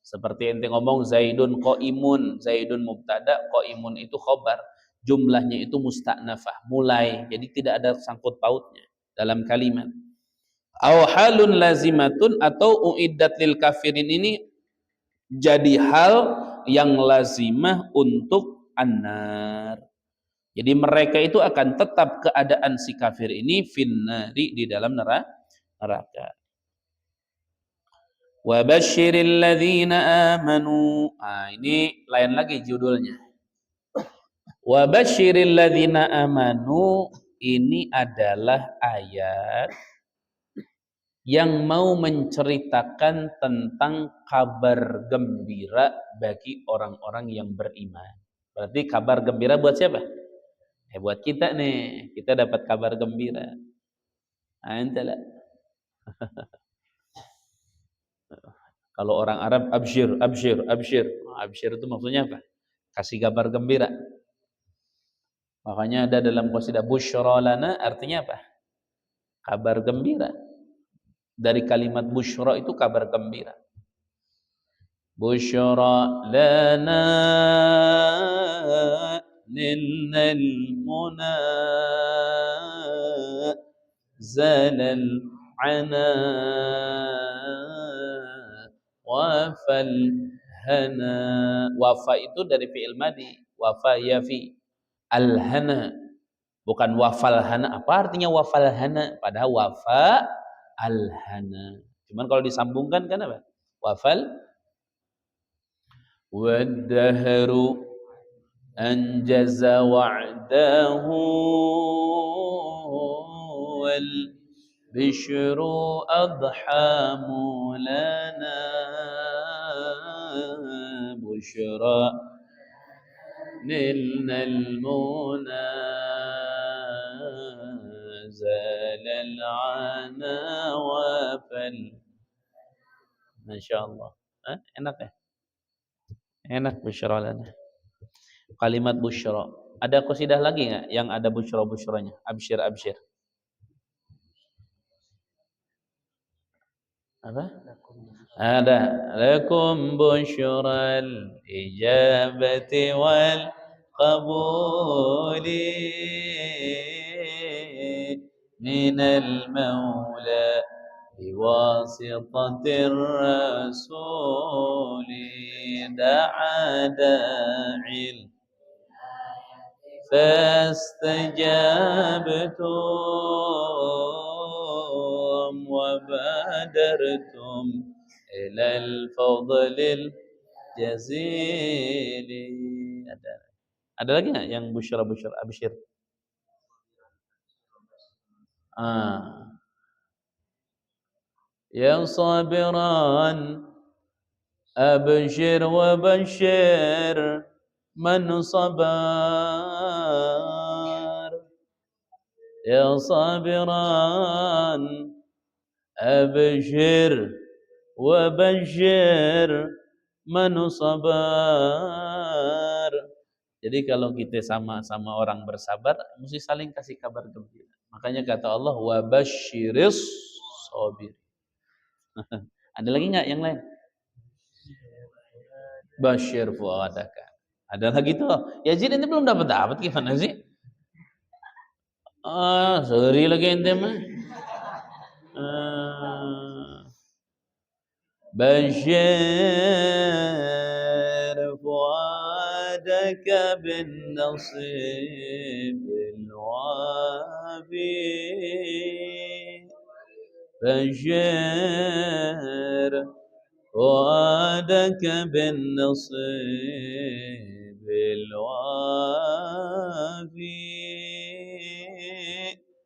Seperti ente ngomong Zaidun qaimun, Zaidun mubtada, qaimun itu khobar. Jumlahnya itu musta'nafah, mulai. Jadi tidak ada sangkut pautnya dalam kalimat. Aw halun lazimatun, atau uiddat lil kafirin ini jadi hal yang lazimah untuk annar. Jadi mereka itu akan tetap keadaan si kafir ini finnari, di dalam neraka. Wa basyiril ladzina amanu. Ini lain lagi judulnya. Wa basyiril ladzina amanu, ini adalah ayat yang mau menceritakan tentang kabar gembira bagi orang-orang yang beriman. Berarti kabar gembira buat siapa? Buat kita nih, kita dapat kabar gembira. Entahlah. Kalau orang Arab absyir, absyir, absyir. Absyir itu maksudnya apa? Kasih kabar gembira. Makanya ada dalam qasidah busyra lana, artinya apa? Kabar gembira. Dari kalimat busyra itu kabar gembira. Busyra lana nilnal muna zalal ana wafal hana. Wafa itu dari fi'il madi, wafa yafi. Al-hana, bukan wafal hana. Apa artinya wafal hana? Padahal wafa al-hana. Cuman kalau disambungkan kan apa? Wafal wad-dahru anjaza wa'dahu wal bishru adha mulana bushra نلنا المنى زال العنا وفل. Masya Allah. Enak ya? Enak busyra lana. Kalimat busyra. Ada qasidah lagi nggak yang ada busyra-busyranya? Absyir, absyir. Apa? Ada. Lakum busyral ijabati wal qabuli minal maula بواسطة الرسول دعا داعٍ فاستجابتم وبادرتم إلى الفضل الجزيل. Ada lagi nggak yang busyra absyir? Ya sabiran absyir wa bashir man sabar. Ya sabiran abshir wa bashir man sabar. Jadi kalau kita sama orang bersabar mesti saling kasih kabar gembira. Makanya kata Allah wa basyiris sabir. Ada lagi enggak yang lain? Basyir fuadaka. Ada lagi tuh. Yazid ini belum dapat gimana sih? Sehari lagi ente mah. بشر فؤادك بالنصيب الوافي بشر فؤادك بالنصيب الوافي.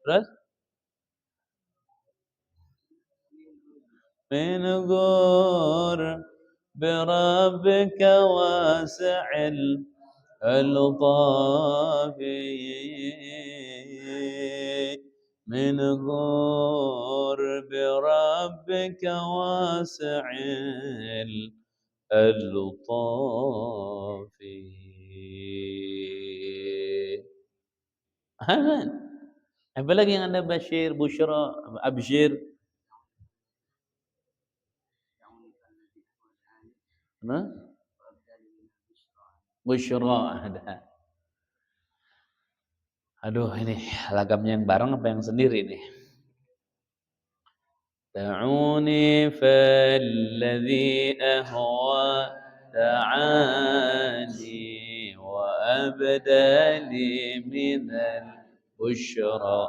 Terus من غور بربك واسع الألطاف من غور بربك واسع الألطاف. Apa lagi yang Anda basyir, busyra, absyir? Busyra ada. Aduh ini lagamnya yang bareng apa yang sendiri nih? Da'uni falladhi ahwa da'ani wa abdali minal busyra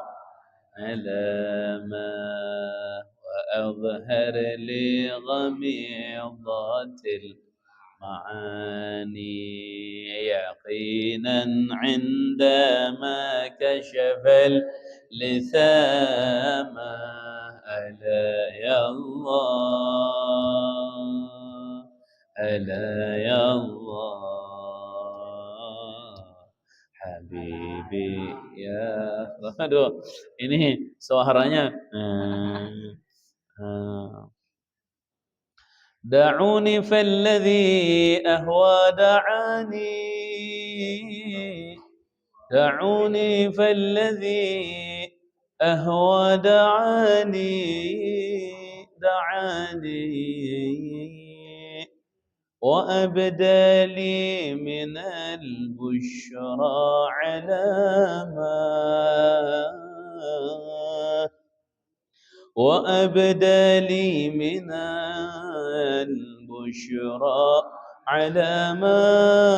alama wa adhhar li ghamidatil معاني يقينا عندما كشف اللثام ألا يا الله ألا يا الله Habibi ya. Aduh, ini suaranya دعوني فالذي أهوى دعاني دعوني فالذي أهوى دعاني وأبدى لي من البشرى علامات وأبدى لي من البشرى علامات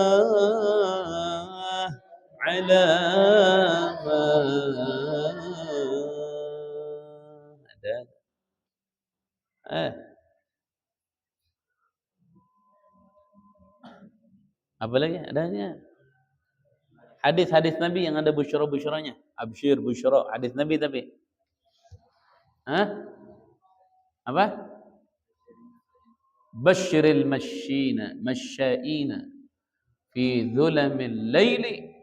apa lagi adanya hadis-hadis Nabi yang ada busyra-busyranya, absyir busyra, hadis Nabi tapi apa? Basyiril masyaina fi dhulamil laili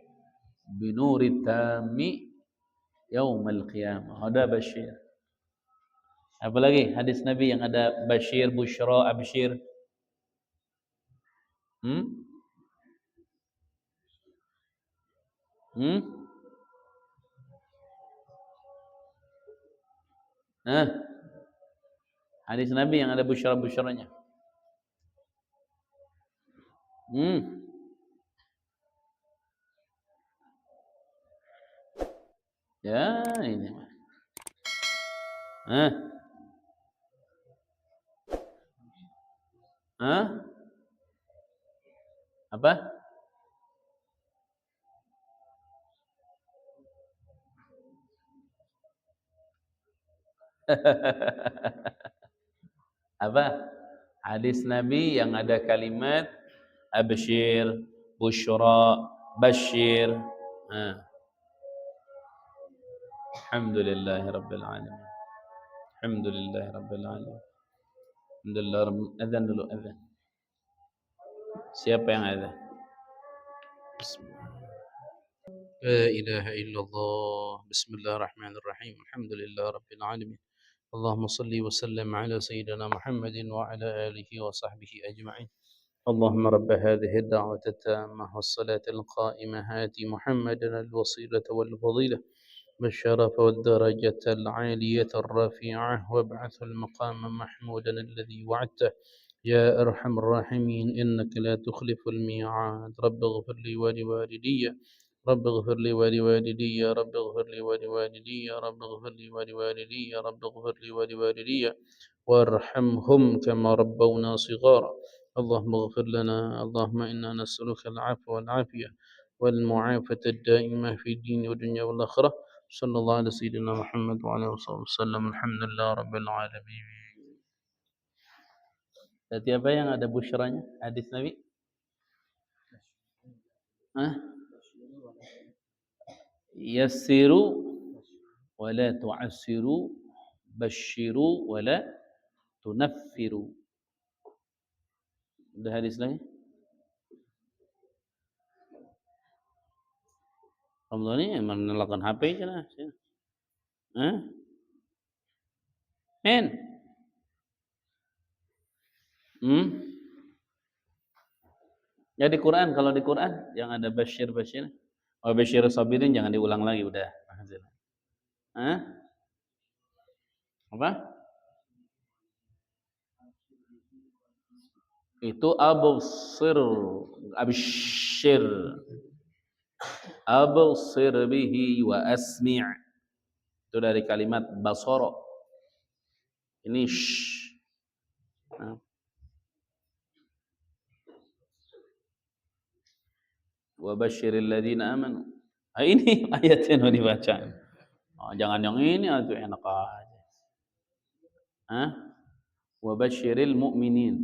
binurit tammi yaumal qiyamah. Ada basyir. Apa lagi hadis Nabi yang ada basyir, busyra, absyir? Hadis Nabi yang ada busyara-busyaranya. Ya, ini mah. Hah? Hah? Apa? Apa? Hadis Nabi yang ada kalimat absyir, busyra, basyir. Alhamdulillahi rabbil alamin. Alhamdulillahi rabbil alamin. Alhamdulillah azan dulu azan. Siapa yang azan? Bismillah. La ilaha illallah. Bismillahirrahmanirrahim. Alhamdulillah rabbil alamin. اللهم صل وسلم على سيدنا محمد وعلى آله وصحبه أجمعين. اللهم رب هذه الدعوة التامة والصلاة القائمة هات محمدا الوسيلة والفضيلة بالشرف والدرجة العالية الرفيعة وابعث المقام محمودا الذي وعدته يا أرحم الراحمين إنك لا تخلف الميعاد. رب اغفر لي ولوالدي رب اغفر لي ولوالدي رب اغفر لي ولوالدي رب اغفر لي ولوالدي رب اغفر لي ولوالدي وارحمهم كما ربونا صغارا. اللهم اغفر لنا. اللهم إنا نسألك العفو والعافية والمعافاة الدائمة في الدين والدنيا والآخرة. صلى الله على سيدنا محمد وعلى آله وسلم. الحمد لله رب العالمين. Berarti apa yang ada busyranya? Hadis Nabi? Hah? Yassiru wa la tu'assiru, basyiru wa la tunaffiru. Ada hadis lagi? Ramadan ini menelakkan HP je lah. Hah? En? Ya di Quran, kalau di Quran yang ada basyir. Oh, basyir sabirin jangan diulang lagi udah. Hah? Apa? Itu absir, absyir. Absir bihi wa asmi'. Itu dari kalimat basara. Ini wa basyiril ladzina amanu. Ini ayat yang mau dibaca. Jangan yang ini atuh enak aja. Wa basyiril mu'minin.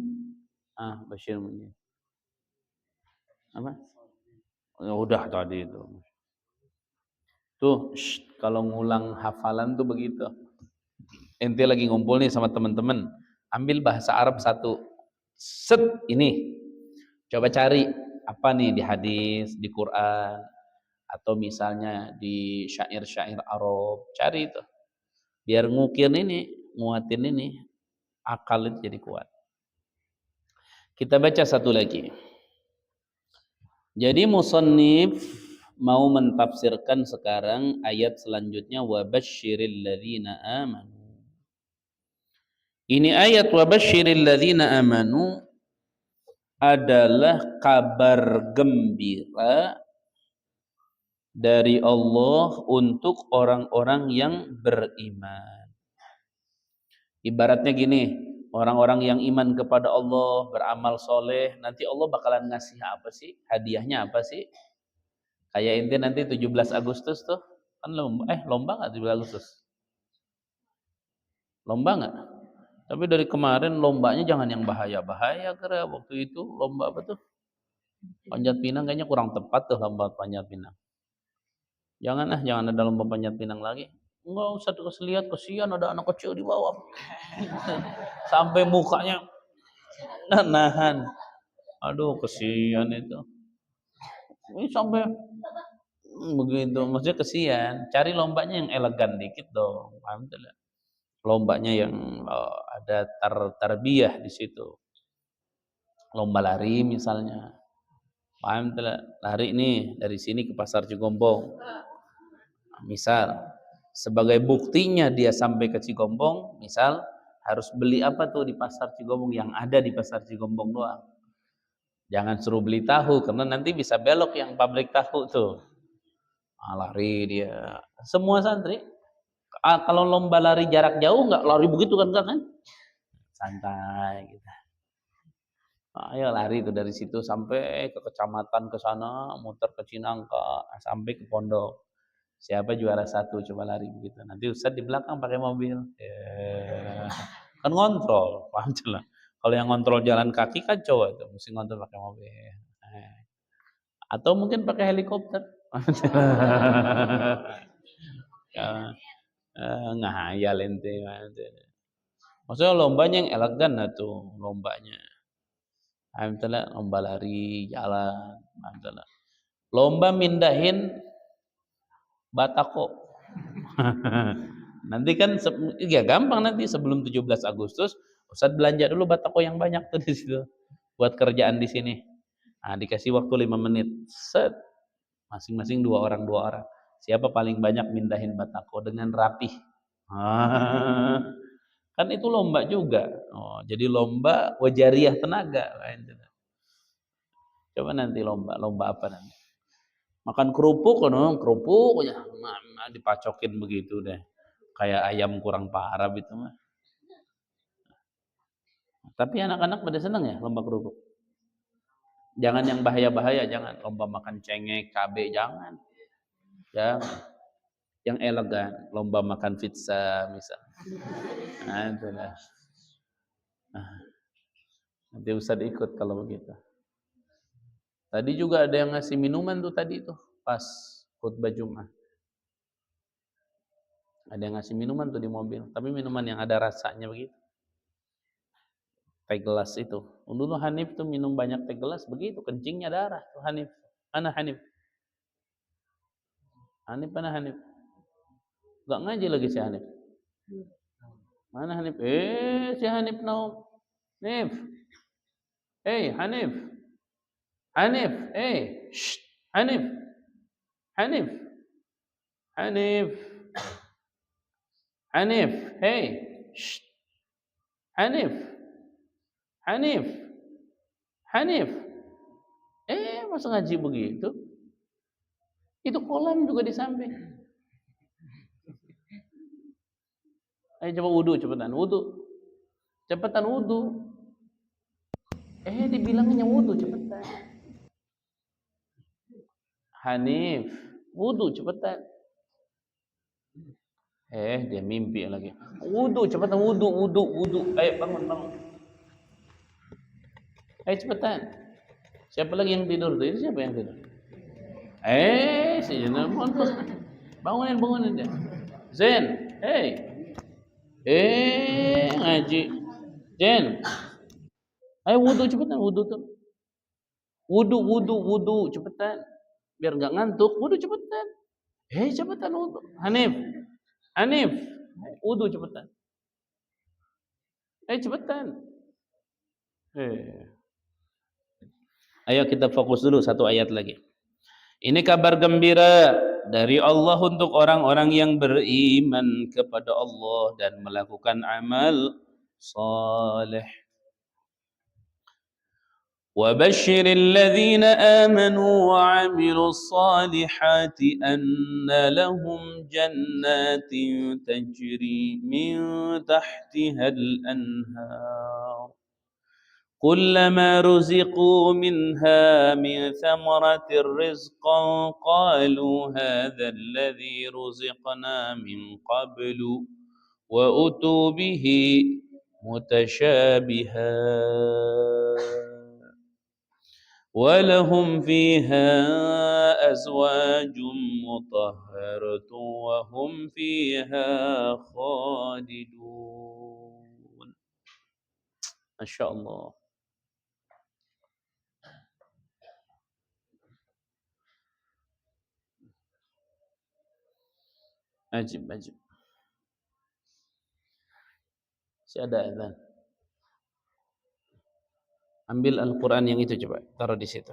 Basyiril mu'minin. Apa? Udah tadi itu. Tuh, kalau ngulang hafalan tuh begitu. Ente lagi ngumpul nih sama teman-teman, ambil bahasa Arab satu. Set ini. Coba cari apa nih di hadis, di Quran, atau misalnya di syair-syair Arab, cari itu. Biar nguatin ini, akal itu jadi kuat. Kita baca satu lagi. Jadi musannif mau mentafsirkan sekarang ayat selanjutnya wa basyiril ladzina amanu. Ini ayat wa basyiril ladzina amanu adalah kabar gembira dari Allah untuk orang-orang yang beriman. Ibaratnya gini, orang-orang yang iman kepada Allah, beramal soleh, nanti Allah bakalan ngasih apa sih? Hadiahnya apa sih? Kayak ente nanti 17 Agustus tuh, kan lomba nggak 17 Agustus? Lomba nggak? Tapi dari kemarin lombanya jangan yang bahaya-bahaya kira waktu itu lomba apa tuh? Panjat pinang kayaknya kurang tepat tuh lomba panjat pinang. Jangan ada lomba panjat pinang lagi. Enggak usah terus lihat, kesian ada anak kecil di bawah. Sampai mukanya nahan. Aduh, kesian itu. Ini sampai begitu, maksudnya kesian. Cari lombanya yang elegan dikit dong. Paham tidak? Lombanya yang ada tarbiyah di situ. Lomba lari misalnya. Paham tidak? Lari nih dari sini ke Pasar Cigombong. Misal sebagai buktinya dia sampai ke Cigombong, misal Harus beli apa tuh di pasar Cigombong yang ada di pasar Cigombong doang. Jangan suruh beli tahu karena nanti bisa belok yang pabrik tahu tuh. Lari dia. Semua santri. Kalau lomba lari jarak jauh nggak lari begitu kan enggak kan? Santai gitu. Ayo lari tuh dari situ sampai ke kecamatan ke sana, muter ke Cinangka, sampai ke pondok. Siapa juara satu coba lari begitu. Nanti Ustadz di belakang pakai mobil. Kan ngontrol, paham lah. Kalau yang ngontrol jalan kaki kan cowok itu, mesti ngontrol pakai mobil. Atau mungkin pakai helikopter. Ya, ngahayal ente. Maksudnya lombanya yang elegan lah tuh lombanya. Alhamdulillah lomba lari jalan. Alhamdulillah. Lomba mindahin batako. Nanti kan ya gampang nanti sebelum 17 Agustus Ustadz belanja dulu batako yang banyak tuh di situ buat kerjaan di sini. Nah, dikasih waktu 5 menit. Set. Masing-masing dua orang. Siapa paling banyak mindahin batako dengan rapih. Kan itu lomba juga. Oh, jadi lomba wajariah tenaga. Coba nanti lomba apa nanti? Makan kerupuk kan, kerupuk ya, dipacokin begitu deh. Kayak ayam kurang parah gitu mah. Tapi anak-anak pada seneng ya lomba kerupuk. Jangan yang bahaya-bahaya, jangan lomba makan cengek, cabe, jangan. Jangan. Yang elegan, lomba makan pizza misal. Nah, itulah. Nanti usah diikut kalau begitu. Tadi juga ada yang ngasih minuman tuh tadi tuh pas khutbah Jumat. Ada yang ngasih minuman tuh di mobil, tapi minuman yang ada rasanya begitu. Teh gelas itu. Dulu Hanif tuh minum banyak teh gelas begitu, kencingnya darah tuh Hanif. Mana Hanif? Hanif mana Hanif? Gak ngaji lagi si Hanif. Mana Hanif? Si Hanif no. Hanif. Hanif. Hanif. Shh. Hanif. Hanif. Hanif. Hanif. Shh. Hanif. Hanif. Hanif. Masa ngaji begitu? Itu kolam juga di samping. Ayo coba wudu cepetan, wudu. Cepetan wudu. Dibilangnya wudu cepetan. Hanif, wudu cepetan. Dia mimpi lagi. Wudu cepetan, wudu. Ayo bangun. Ayo cepetan. Siapa lagi yang tidur tuh? Itu siapa yang tidur? Si Jenabon. Bangunin dia. Zen, ngaji. Zen. Ayo wudu cepetan, wudu tuh. Wudu cepetan. Biar enggak ngantuk, wudu cepetan. Cepetan wudu. Hanif. Wudu cepetan. Cepetan. Ayo kita fokus dulu satu ayat lagi. Ini kabar gembira dari Allah untuk orang-orang yang beriman kepada Allah dan melakukan amal saleh. وبشر الذين آمنوا وعملوا الصالحات أن لهم جنات تجري من تحتها الأنهار كلما رزقوا منها من ثمرة رزقا قالوا هذا الذي رزقنا من قبل وأتوا به متشابها ولهم فيها أزواج مطهرة وهم فيها خالدون. ما شاء الله. Ajib. Si ada azan. Ambil Al-Quran yang itu coba, taruh di situ.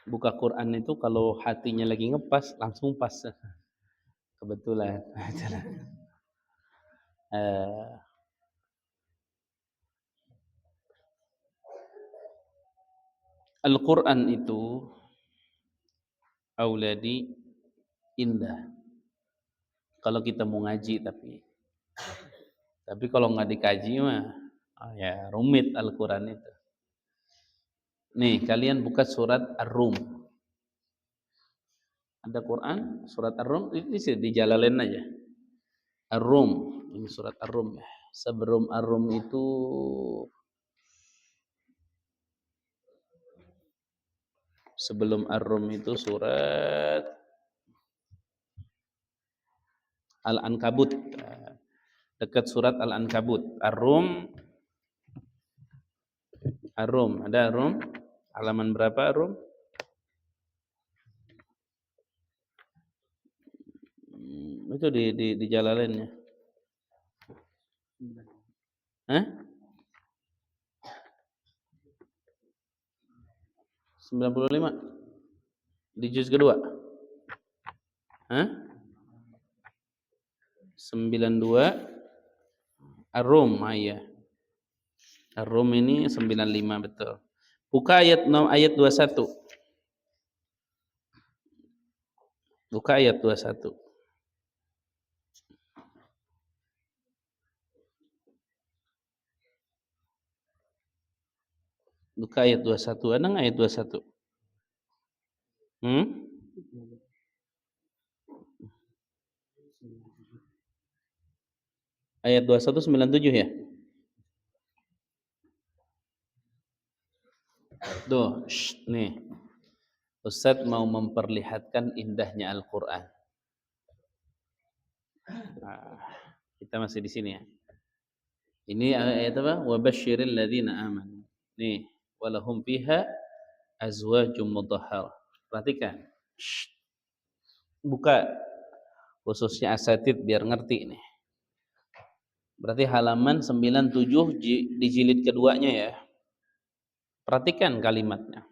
buka Quran itu kalau hatinya lagi ngepas langsung pas. Kebetulan. Eh, Al-Quran itu auladi indah. Kalau kita mau ngaji tapi kalau nggak dikaji mah ya rumit Al-Quran itu. Nih kalian buka surat Ar-Rum. Ada Quran surat Ar-Rum ini di Jalalain aja. Ar-Rum ini surat Ar-Rum ya. Sebelum Ar-Rum itu surat Al-Ankabut. Dekat surat Al-Ankabut. Ar-Rum ada Ar-Rum halaman berapa Ar-Rum? Itu di Jalalainnya. Hah? 95 di juz kedua. Hah? 92 Ar-Rum, iya. Ar-Rum ini 95 betul. Buka ayat 21. Buka ayat 21. Buka ayat 21. Ada nggak ayat 21? Ayat 21 97 ya? Tuh, nih. Ustadz mau memperlihatkan indahnya Al-Quran. Nah, kita masih di sini ya. Ini ayat apa? Wa basyiril ladzina amanu. Nih, walahum fiha azwajum mutahharah. Perhatikan. Buka khususnya asatid biar ngerti nih. Berarti halaman 97 di jilid keduanya ya. Perhatikan kalimatnya.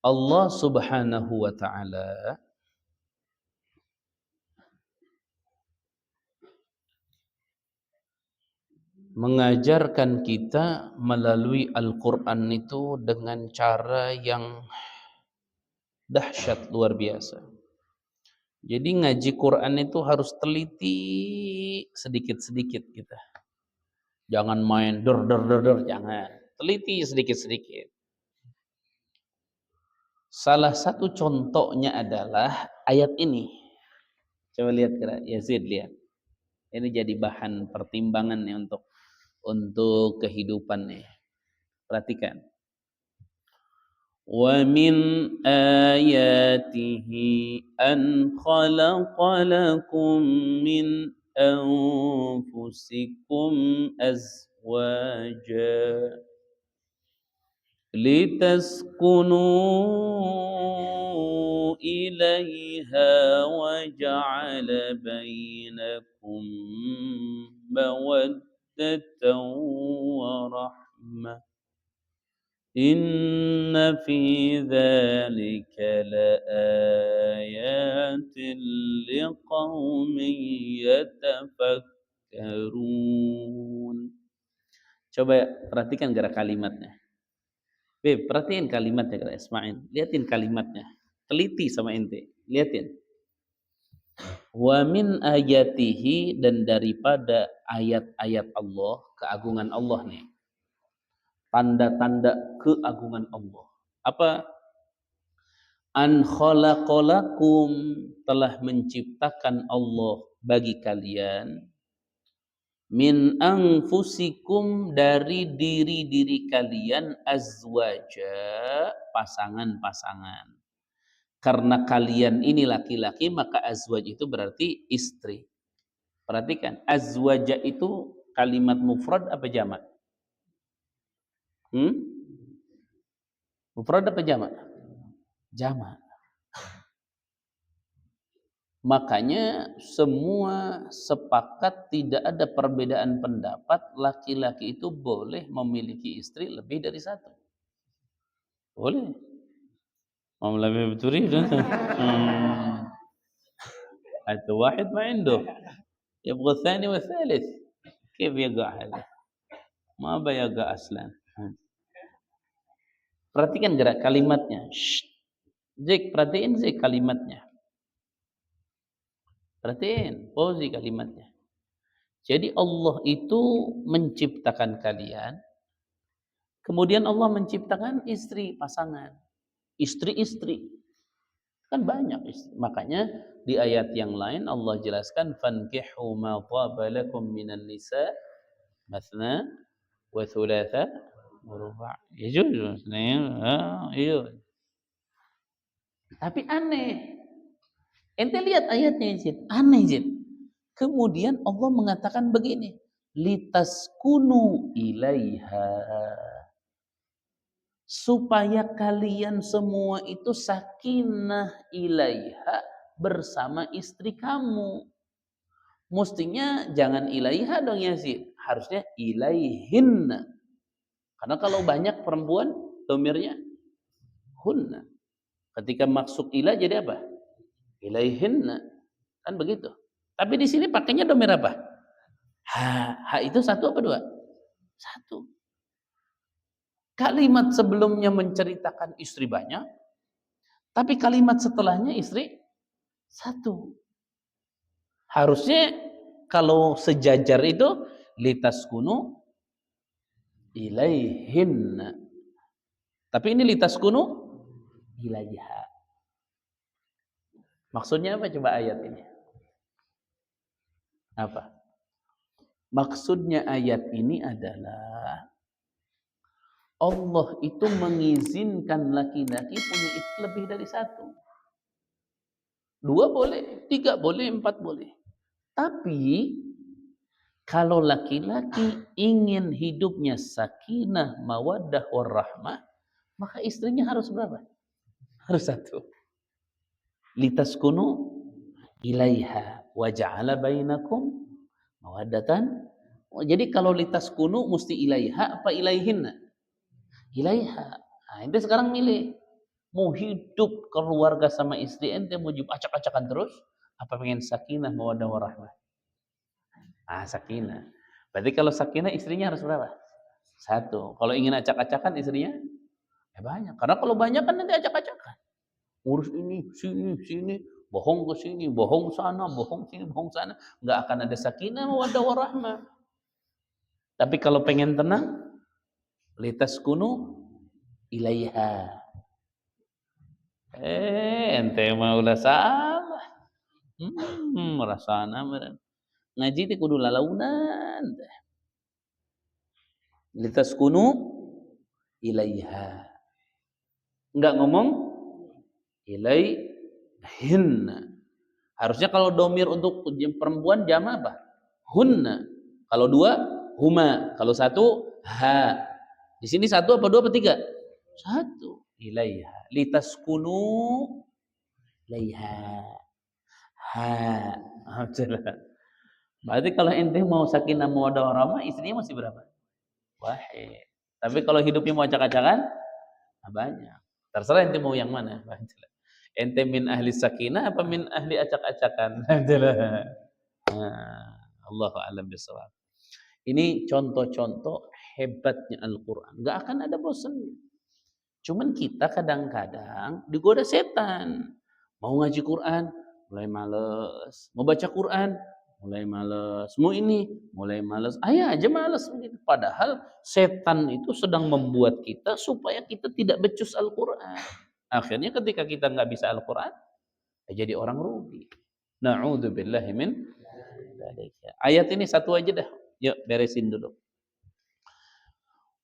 Allah Subhanahu wa taala mengajarkan kita melalui Al-Qur'an itu dengan cara yang dahsyat luar biasa. Jadi ngaji Quran itu harus teliti sedikit-sedikit kita. Jangan main der, jangan. Teliti sedikit-sedikit. Salah satu contohnya adalah ayat ini. Coba lihat Yazid lihat. Ini jadi bahan pertimbangan nih untuk kehidupan nih. Perhatikan. Wa min ayatihi an khalaqa lakum min anfusikum azwaja litaskunu ilaiha wa ja'ala bainakum mawaddatan wa rahmah inna fi dzalika laayatin liqaumin yatafakkarun. Coba perhatikan gerak kalimatnya. Perhatiin kalimatnya gerak Ismail. Lihatin kalimatnya. Teliti sama ente. Lihatin. Wa min ayatihi, dan daripada ayat-ayat Allah, keagungan Allah nih. Tanda-tanda keagungan Allah. Apa? An khalaqalakum, telah menciptakan Allah bagi kalian min anfusikum, dari diri-diri kalian azwaja, pasangan-pasangan. Karena kalian ini laki-laki maka azwaj itu berarti istri. Perhatikan, azwaja itu kalimat mufrad apa jamak? Mufrad apa jamak? Jamak. Makanya semua sepakat tidak ada perbedaan pendapat laki-laki itu boleh memiliki istri lebih dari satu. boleh. Mau lebih تريد أنت حتى واحد ما عنده يبغى الثاني والثالث كيف يقع هذا ما بيقع أصلا. Perhatikan gerak kalimatnya. Zik, perhatiin Zik kalimatnya. Perhatiin, posisi kalimatnya. Jadi Allah itu menciptakan kalian, kemudian Allah menciptakan istri, pasangan. Istri-istri. Kan banyak istri. Makanya di ayat yang lain Allah jelaskan fankihu ma taba lakum minan nisa mathna wa thulatha wa ruba'. Yajuz. Iya. Tapi aneh. Ente lihat ayatnya Jin. Aneh Jin. Kemudian Allah mengatakan begini, litaskunu ilaiha. Supaya kalian semua itu sakinah ilaiha bersama istri kamu. Mestinya jangan ilaiha dong ya sih, harusnya ilaihinna. Karena kalau banyak perempuan domirnya hunna. Ketika maksud ilah jadi apa? Ilaihinna. Kan begitu. Tapi di sini pakainya domir apa? Ha itu satu apa dua? Satu. Kalimat sebelumnya menceritakan istri banyak, tapi kalimat setelahnya istri satu. Harusnya kalau sejajar itu litaskunu ilaihin. Tapi ini litaskunu ilaiha. Maksudnya apa coba ayat ini? Apa? Maksudnya ayat ini adalah Allah itu mengizinkan laki-laki punya istri lebih dari satu. 2 boleh, 3 boleh, 4 boleh. Tapi kalau laki-laki ingin hidupnya sakinah, mawaddah, warahmah, maka istrinya harus berapa? Harus satu. Litaskunu ilaiha wa ja'ala bainakum mawaddatan. Jadi kalau litaskunu mesti ilaiha apa ilaihinna? Ilaiha. Nah, ente sekarang milih. Mau hidup keluarga sama istri ente mau acak-acakan terus apa pengen sakinah mawaddah warahmah? Sakinah. Berarti kalau sakinah istrinya harus berapa? Satu. Kalau ingin acak-acakan istrinya banyak. Karena kalau banyak kan nanti acak-acakan. Urus ini, sini, bohong ke sini, bohong sana, bohong sini, bohong sana. Enggak akan ada sakinah mawaddah warahmah. Tapi kalau pengen tenang, litaskunu ilaiha. Ente mah udah salah. Rasana meureun. Ngaji teh kudu lalaunan teh. Litaskunu ilaiha. Enggak ngomong ilaihinna. Harusnya kalau domir untuk perempuan jama apa? Hunna. Kalau 2 huma. Kalau 1 ha. Di sini 1 apa 2 apa 3? 1. Ilaiha. Litaskunu ilaiha. Ha. Berarti kalau ente mau sakinah mawaddah warahmah, istrinya masih berapa? Wahid. Tapi kalau hidupnya mau acak-acakan, banyak. Terserah ente mau yang mana. Ente min ahli sakinah apa min ahli acak-acakan? Allahu a'lam bishawab. Ini contoh-contoh hebatnya Al-Quran. Gak akan ada bosannya. Cuman kita kadang-kadang digoda setan. Mau ngaji Quran, mulai males. Mau baca Quran, mulai males. Mau ini, mulai males. Ayah aja males. Padahal setan itu sedang membuat kita supaya kita tidak becus Al-Quran. Akhirnya ketika kita nggak bisa Al-Quran, jadi orang rugi. Na'udzubillahi min dzalika. Ayat ini satu aja dah. Yuk beresin dulu.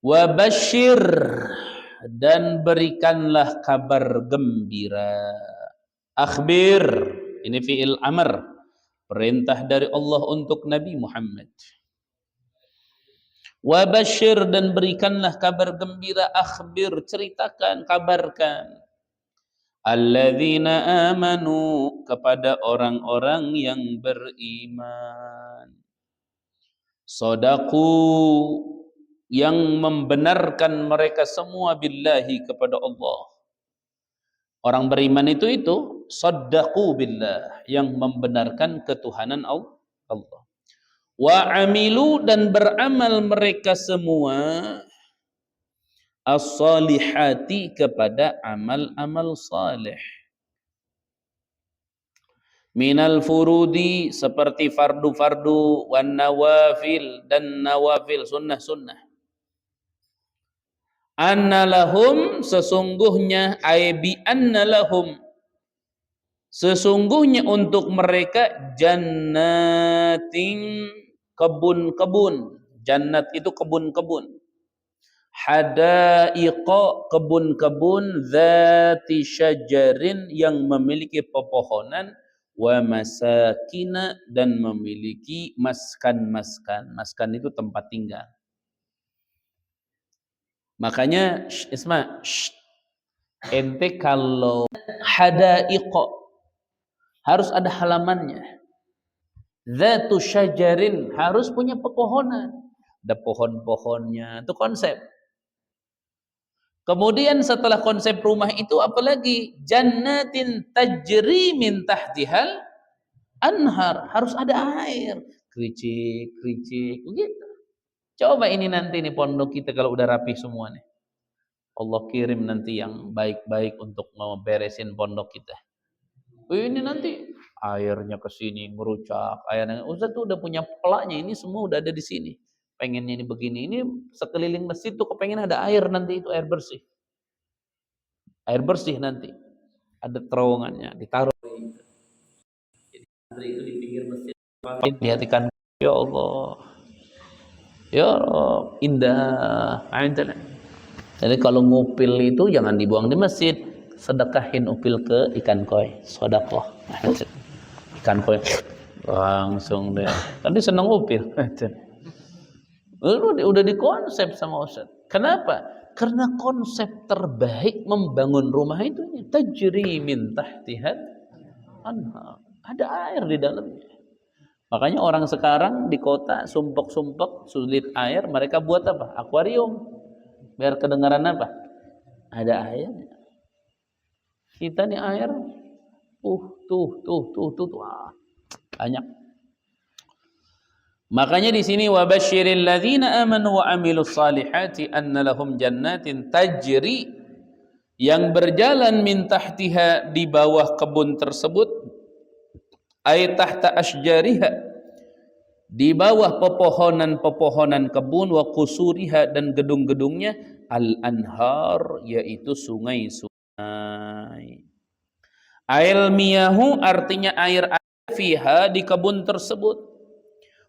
Wa basyir, dan berikanlah kabar gembira. Akhbir, ini fi'il amr, perintah dari Allah untuk Nabi Muhammad. Wa basyir, dan berikanlah kabar gembira. Akhbir, ceritakan, kabarkan. Alladzina amanu, kepada orang-orang yang beriman. Sodaku, yang membenarkan mereka semua billahi kepada Allah. Orang beriman itu saddaqu billah, yang membenarkan ketuhanan Allah. Wa amilu, dan beramal mereka semua as-salihati, kepada amal-amal saleh. Minal furudi, seperti fardu-fardu, wan nawafil, dan nawafil, sunnah-sunnah. Anna lahum, sesungguhnya, bi anna lahum, sesungguhnya untuk mereka, jannatin, kebun-kebun. Jannat itu kebun-kebun. Hadaiqa, kebun-kebun, dzati syajarin, yang memiliki pepohonan, wa masakina, dan memiliki maskan-maskan. Maskan itu tempat tinggal. Makanya Isma, ente kalau hadaiqa harus ada halamannya. Dzatu syajarin, harus punya pepohonan. Ada pohon-pohonnya, itu konsep. Kemudian setelah konsep rumah itu apalagi? Jannatin tajri min tahtihal anhar, harus ada air. Kericik begitu. Coba ini nanti nih pondok kita kalau udah rapi semua nih. Allah kirim nanti yang baik-baik untuk beresin pondok kita. Ini nanti airnya ke sini ngerucak, airnya. Ustaz tuh udah punya pelaknya, ini semua udah ada di sini. Pengennya ini begini. Ini sekeliling masjid tuh kepengen ada air nanti, itu air bersih. Air bersih nanti. Ada terowongannya, ditaruh itu di pinggir masjid. Dihatikan, ya Allah. Ya Allah, indah. Jadi kalau ngupil itu jangan dibuang di masjid. Sedekahin upil ke ikan koi. Sedekah. Ikan koi langsung deh. Kan dia senang upil. Udah dikonsep sama Ustaz. Kenapa? Karena konsep terbaik membangun rumah itu tajri min tahtihal anhar. Ada air di dalamnya. Makanya orang sekarang di kota sumpek-sumpek sulit air, mereka buat apa? Akuarium. Biar kedengaran apa? Ada airnya. Kita nih air tuh banyak. Makanya di sini wabasyiril ladzina amanu wa amilus salihati anna lahum jannatin tajri, yang berjalan min tahtiha, di bawah kebun tersebut, ay tahta asjariha, di bawah pepohonan-pepohonan kebun, wa qusuriha, dan gedung-gedungnya, al-anhar, yaitu sungai-sungai. Ail miyahu, artinya air fiha, di kebun tersebut.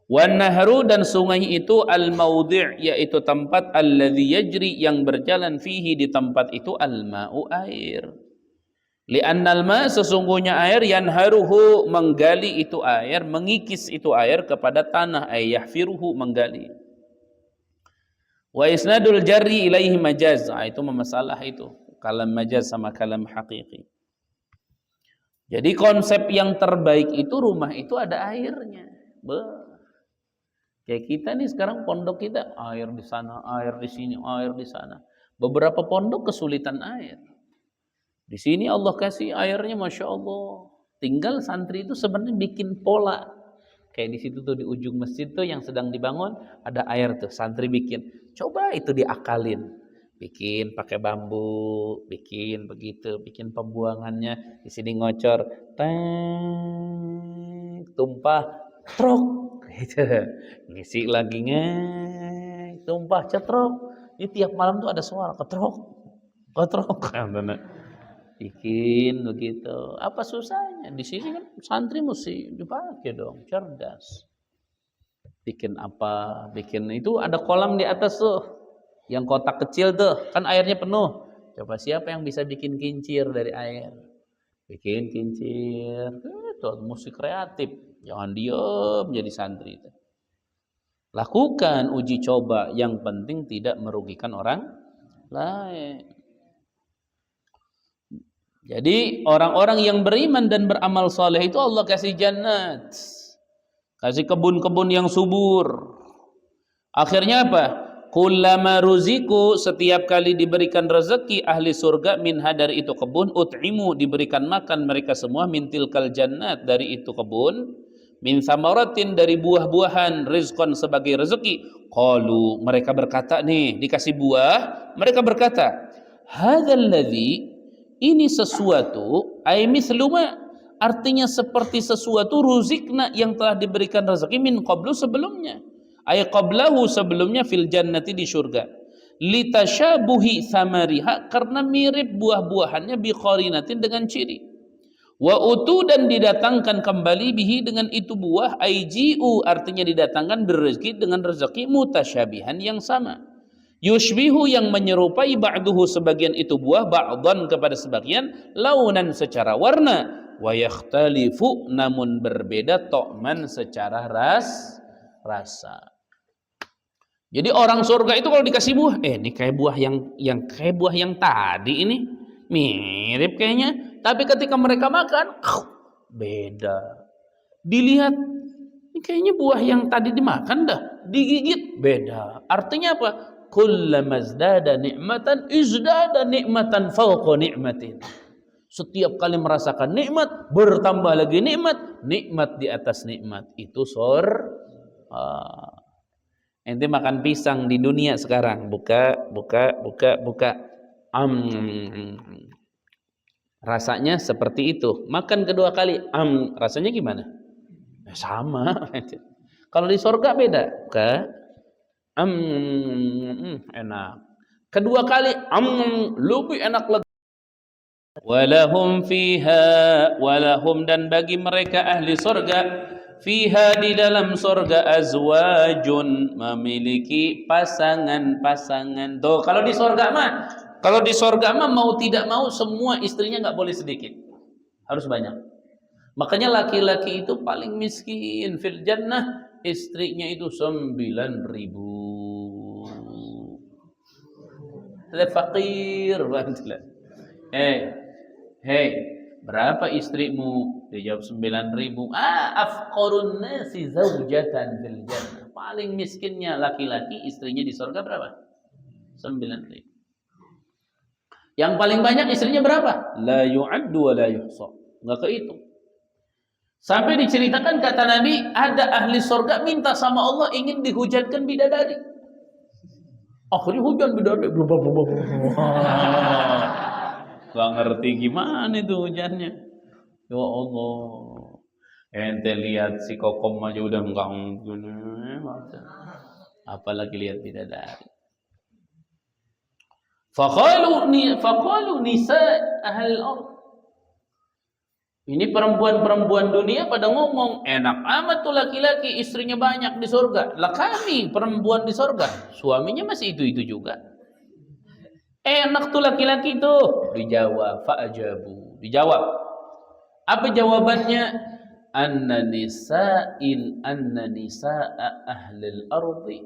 Wan nahru, dan sungai itu, al-maudhi', yaitu tempat, alladzi yajri, yang berjalan, fihi, di tempat itu, al-ma'u, air. Li'annal ma', sesungguhnya air, yanharuhu, menggali itu air, mengikis itu air kepada tanah, ay yahfiruhu, menggali. Wa isnadul jarri ilaihi majaz, itu masalah itu, kalam majaz sama kalam haqiqi. Jadi konsep yang terbaik itu rumah itu ada airnya. Kayak kita nih sekarang pondok kita, air di sana, air di sini, air di sana. Beberapa pondok kesulitan air. Di sini Allah kasih airnya, masya Allah. Tinggal santri itu sebenarnya bikin pola. Kayak di situ tuh di ujung masjid tuh yang sedang dibangun ada air tuh, santri bikin. Coba itu diakalin, bikin pakai bambu, bikin begitu, bikin pembuangannya di sini ngocor, tumpah, trok. Ngisi lagi tumpah cetrok. Ini tiap malam tuh ada suara ketrok bikin begitu. Apa susahnya? Di sini kan santri mesti dipakai dong, cerdas. Bikin apa? Bikin itu ada kolam di atas tuh, yang kotak kecil tuh, kan airnya penuh. Coba siapa yang bisa bikin kincir dari air? Bikin kincir. Itu musik kreatif. Jangan diam jadi santri itu. Lakukan uji coba, yang penting tidak merugikan orang lain. Jadi orang-orang yang beriman dan beramal saleh itu Allah kasih jannat, kasih kebun-kebun yang subur. Akhirnya apa? Kullama ruziku, setiap kali diberikan rezeki ahli surga, minha dari itu kebun, ut'imu, diberikan makan mereka semua, min tilkal jannat, dari itu kebun, min samaratin, dari buah-buahan, rizqan, sebagai rezeki. Qalu, mereka berkata nih, dikasih buah, mereka berkata, hadzal ladzi, ini sesuatu, ay misluma, artinya seperti sesuatu, ruzikna, yang telah diberikan rezeki, min qablu, sebelumnya, ay qablahu, sebelumnya, fil jannati, di surga, litasyabuhi samariha, karena mirip buah-buahannya, biqarinatin, dengan ciri, wa utu, dan didatangkan kembali, bihi, dengan itu buah, aijiu, artinya didatangkan, berrezeki, dengan rezeki, mutasyabihan, yang sama, yushbihu, yang menyerupai, ba'duhu, sebagian itu buah, ba'dan, kepada sebagian, launan, secara warna, wa yakhtalifu, namun berbeda, to'man, secara rasa. Jadi orang surga itu kalau dikasih buah, ini kayak buah yang kayak buah yang tadi ini, mirip kayaknya. Tapi ketika mereka makan, beda. Dilihat, ini kayaknya buah yang tadi dimakan dah. Digigit, beda. Artinya apa? Kullama zdada ni'matan, izdada ni'matan fawqa ni'matin. Setiap kali merasakan nikmat, bertambah lagi nikmat, nikmat di atas nikmat. Itu surga. Ente makan pisang di dunia sekarang, buka. Rasanya seperti itu. Makan kedua kali, rasanya gimana? Sama. Kalau di surga beda, buka. Enak. Kedua kali, lebih enak lagi. Walahum fiha, walahum, dan bagi mereka ahli surga, fiha, di dalam surga, azwajun, memiliki pasangan-pasangan. Tuh, kalau di surga mah mau tidak mau semua istrinya nggak boleh sedikit, harus banyak. Makanya laki-laki itu paling miskin fil jannah, istrinya itu 9.000. Fakir banget. Hei, berapa istrimu? Dia jawab 9.000. Afqarun nasi zaujatan fil jannah. Paling miskinnya laki-laki, istrinya di surga berapa? 9.000. Yang paling banyak istrinya berapa? La yu'addu wa la yuhsa. Enggak kehitung. Sampai diceritakan, kata Nabi, ada ahli surga minta sama Allah ingin dihujankan bidadari. Akhirnya hujan bidadari. Gak ngerti gimana itu hujannya. Ya Allah. Ente lihat si kokom aja udah enggak. Apalagi lihat bidadari. Faqalu nisa ahli al-ard. Ini perempuan-perempuan dunia pada ngomong, enak amat tuh laki-laki istrinya banyak di surga. Lah kami perempuan di surga, suaminya masih itu-itu juga. Enak tuh laki-laki itu. Dijawab, fa'ajabu. Dijawab. Apa jawabannya? Anna nisa'a ahlil ardi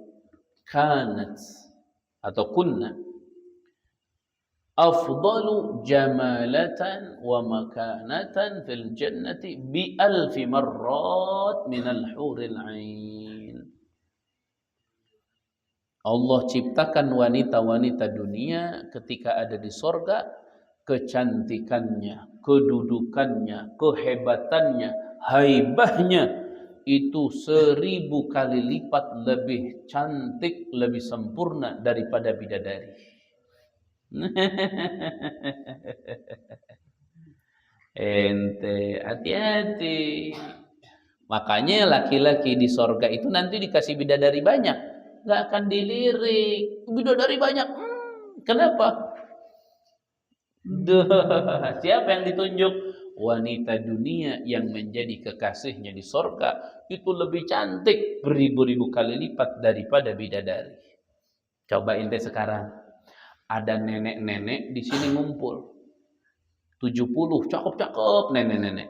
kanat atau kunna afdalu jamalatan wa makanatan fil jannati bi alfi marrat minal huril ain. Allah ciptakan wanita-wanita dunia ketika ada di sorga, kecantikannya, kedudukannya, kehebatannya, haibahnya itu 1000 kali lipat lebih cantik, lebih sempurna daripada bidadari. Ente hati-hati. Makanya laki-laki di sorga itu nanti dikasih bidadari banyak, nggak akan dilirik. Bidadari banyak, kenapa? Siapa yang ditunjuk? Wanita dunia yang menjadi kekasihnya di sorga itu lebih cantik beribu-ribu kali lipat daripada bidadari. Coba ente sekarang ada nenek-nenek di sini ngumpul 70, cakep-cakep nenek-nenek.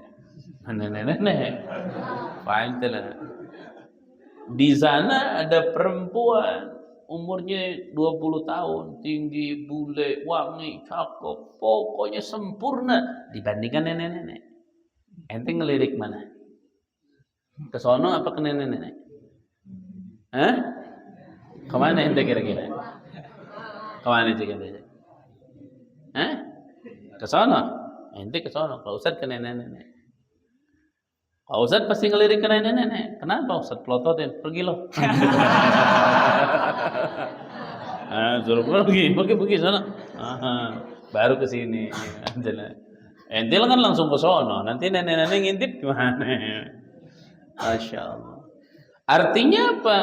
Di sana ada perempuan umurnya 20 tahun, tinggi, bule, wangi, cakep, pokoknya sempurna dibandingkan nenek-nenek. Ente ngelirik mana? Ke sono apa ke nenek-nenek? Hah? Kemana ente kira-kira? Kemana itu kira-kira? Hah? Ke sono. Ente ke sono. Kalau Ustaz ke nenek-nenek. Kalau Ustaz pasti ngelirik ke nenek-nenek. Kenapa Ustaz pelototin? Pergi loh. Suruh pergi sana. Baru ke sini. Ente kan langsung ke sono. Nanti nenek-nenek ngintip gimana? Masya Allah. Artinya apa?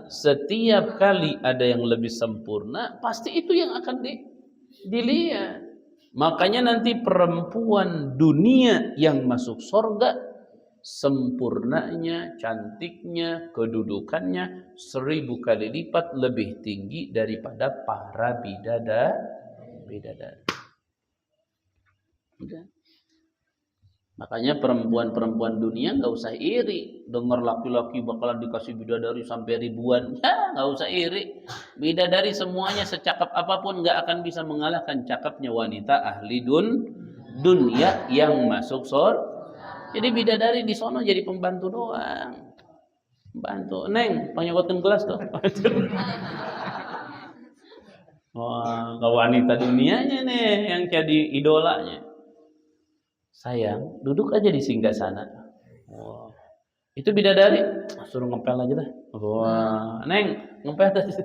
Setiap kali ada yang lebih sempurna, pasti itu yang akan dilihat. Makanya nanti perempuan dunia yang masuk surga, sempurnanya, cantiknya, kedudukannya 1000 kali lipat lebih tinggi daripada para bidadari. Udah. Makanya perempuan-perempuan dunia nggak usah iri. Dengar laki-laki bakalan dikasih bidadari sampai ribuan, ya nggak usah iri. Bidadari semuanya secakap apapun nggak akan bisa mengalahkan cakapnya wanita ahli dunia yang masuk surga. Jadi bidadari di sono jadi pembantu doang. Bantu, Neng, penyekotin gelas tuh. Wah, wanita dunianya nih yang jadi idolanya. Sayang, duduk aja di singgasana. Wah, itu bidadari, suruh ngepel aja dah. Wah, Neng, ngepel aja.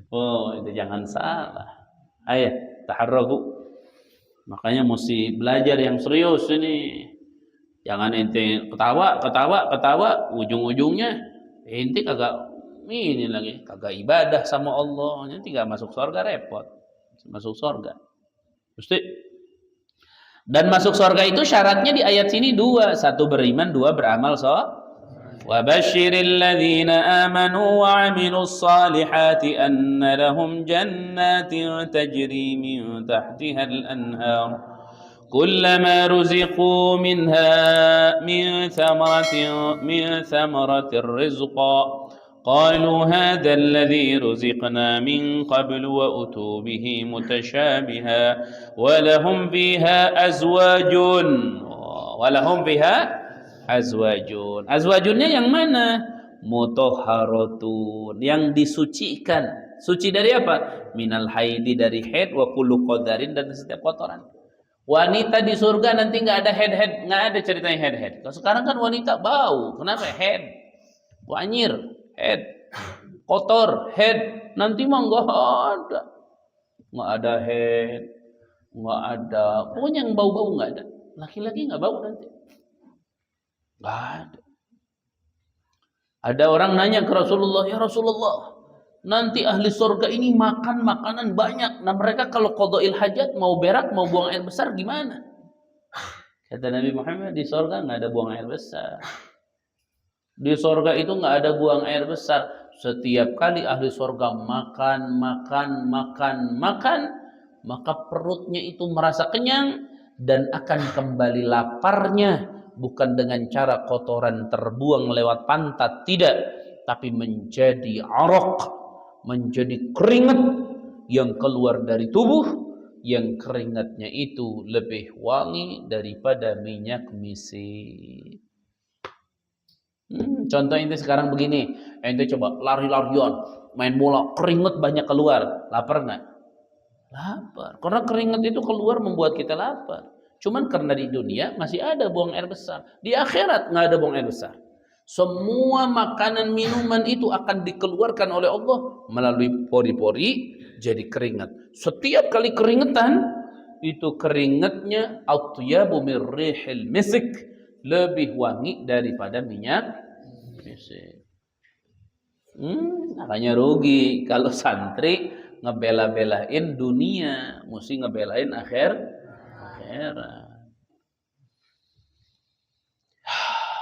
Oh, itu jangan salah. Ayo, taharraku. Makanya mesti belajar yang serius ini. Jangan ente ketawa, ujung-ujungnya ente kagak ini lagi, kagak ibadah sama Allah, nanti gak masuk surga, repot. Masuk surga. Mesti. Dan masuk surga itu syaratnya di ayat sini 2, 1 beriman, 2 beramal saleh. Wa basyiril ladzina amanu wa 'amilus salihati anna lahum jannatin tajri min tahtihal anhar kullama ruziqu minha min thamaratir rizqa قالوا هذا الذي رزقنا من قبل وأتوا به متشابها ولهم فيها أزواج azwajunnya yang mana? Mutahharatun, yang disucikan. Suci dari apa? Minal haidi, dari haid, wa kullu qadarin, dan setiap kotoran. Wanita di surga nanti nggak ada head, nggak ada ceritanya head. Kalau sekarang kan wanita bau, kenapa? Head, wanyir, head, kotor, head. Nanti mah nggak ada head, nggak ada. Pokoknya yang bau-bau nggak ada. Laki-laki nggak bau nanti, nggak ada. Ada orang nanya ke Rasulullah, ya Rasulullah, nanti ahli surga ini makan makanan banyak. Nah mereka kalau qada'il hajat, mau berak, mau buang air besar gimana? Kata Nabi Muhammad, di surga nggak ada buang air besar. Di surga itu nggak ada buang air besar. Setiap kali ahli surga makan, maka perutnya itu merasa kenyang dan akan kembali laparnya, bukan dengan cara kotoran terbuang lewat pantat, tidak, tapi menjadi araq, menjadi keringat yang keluar dari tubuh, yang keringatnya itu lebih wangi daripada minyak misi. Contoh ente sekarang begini, ente coba lari-larian, main bola, keringat banyak keluar, lapar nggak? Lapar, karena keringat itu keluar membuat kita lapar. Cuman karena di dunia masih ada buang air besar, di akhirat nggak ada buang air besar. Semua makanan minuman itu akan dikeluarkan oleh Allah melalui pori-pori jadi keringat. Setiap kali keringetan itu keringatnya atyabu min rihil misik, lebih wangi daripada minyak misik. Makanya rugi kalau santri ngebela-belain dunia, mesti ngebelain akhirat.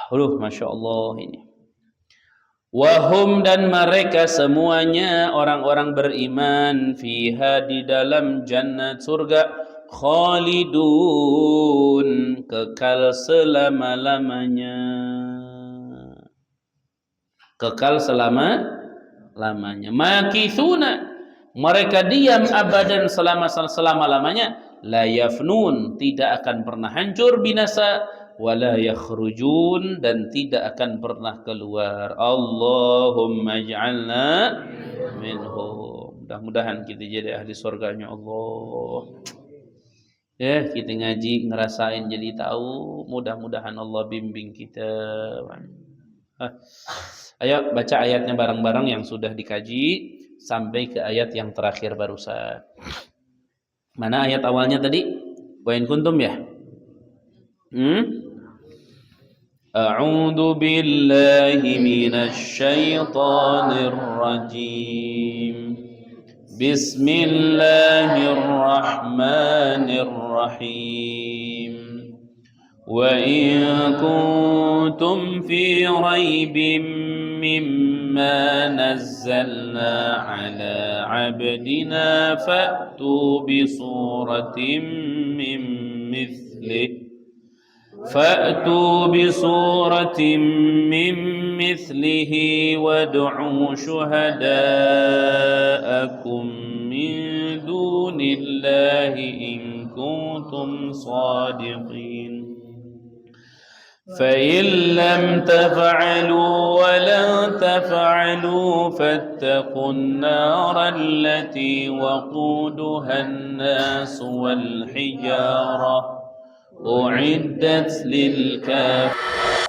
Masya Allah ini. Wahum, dan mereka semuanya orang-orang beriman, fiha, di dalam jannat surga, khalidun, kekal selama-lamanya. Kekal selama-lamanya. Makithuna, mereka diam abadan selama-lamanya. La yafnun, tidak akan pernah hancur, binasa, wala yakhrujun, dan tidak akan pernah keluar. Allahumma ij'alna minhum. Mudah-mudahan kita jadi ahli surganya Allah. Ya, kita ngaji ngerasain jadi tahu. Mudah-mudahan Allah bimbing kita. Ayo baca ayatnya bareng-bareng yang sudah dikaji sampai ke ayat yang terakhir barusan. Mana ayat awalnya tadi? Wa in kuntum ya? A'udzu billahi minasy syaithanir rajim. Bismillahirrahmanirrahim. وَإِن كُنتُمْ فِي رَيْبٍ مِّمَّا نَزَّلْنَا عَلَىٰ عَبْدِنَا فَأْتُوا بِصُورَةٍ مِّن مِّثْلِهِ وَادْعُوا شُهَدَاءَكُم مِّن دُونِ اللَّهِ إِن كُنتُمْ صَادِقِينَ فَإِن لَّمْ تَفْعَلُوا وَلَن تَفْعَلُوا فَاتَّقُوا النَّارَ الَّتِي وَقُودُهَا النَّاسُ وَالْحِجَارَةُ أُعِدَّتْ لِلْكَافِرِينَ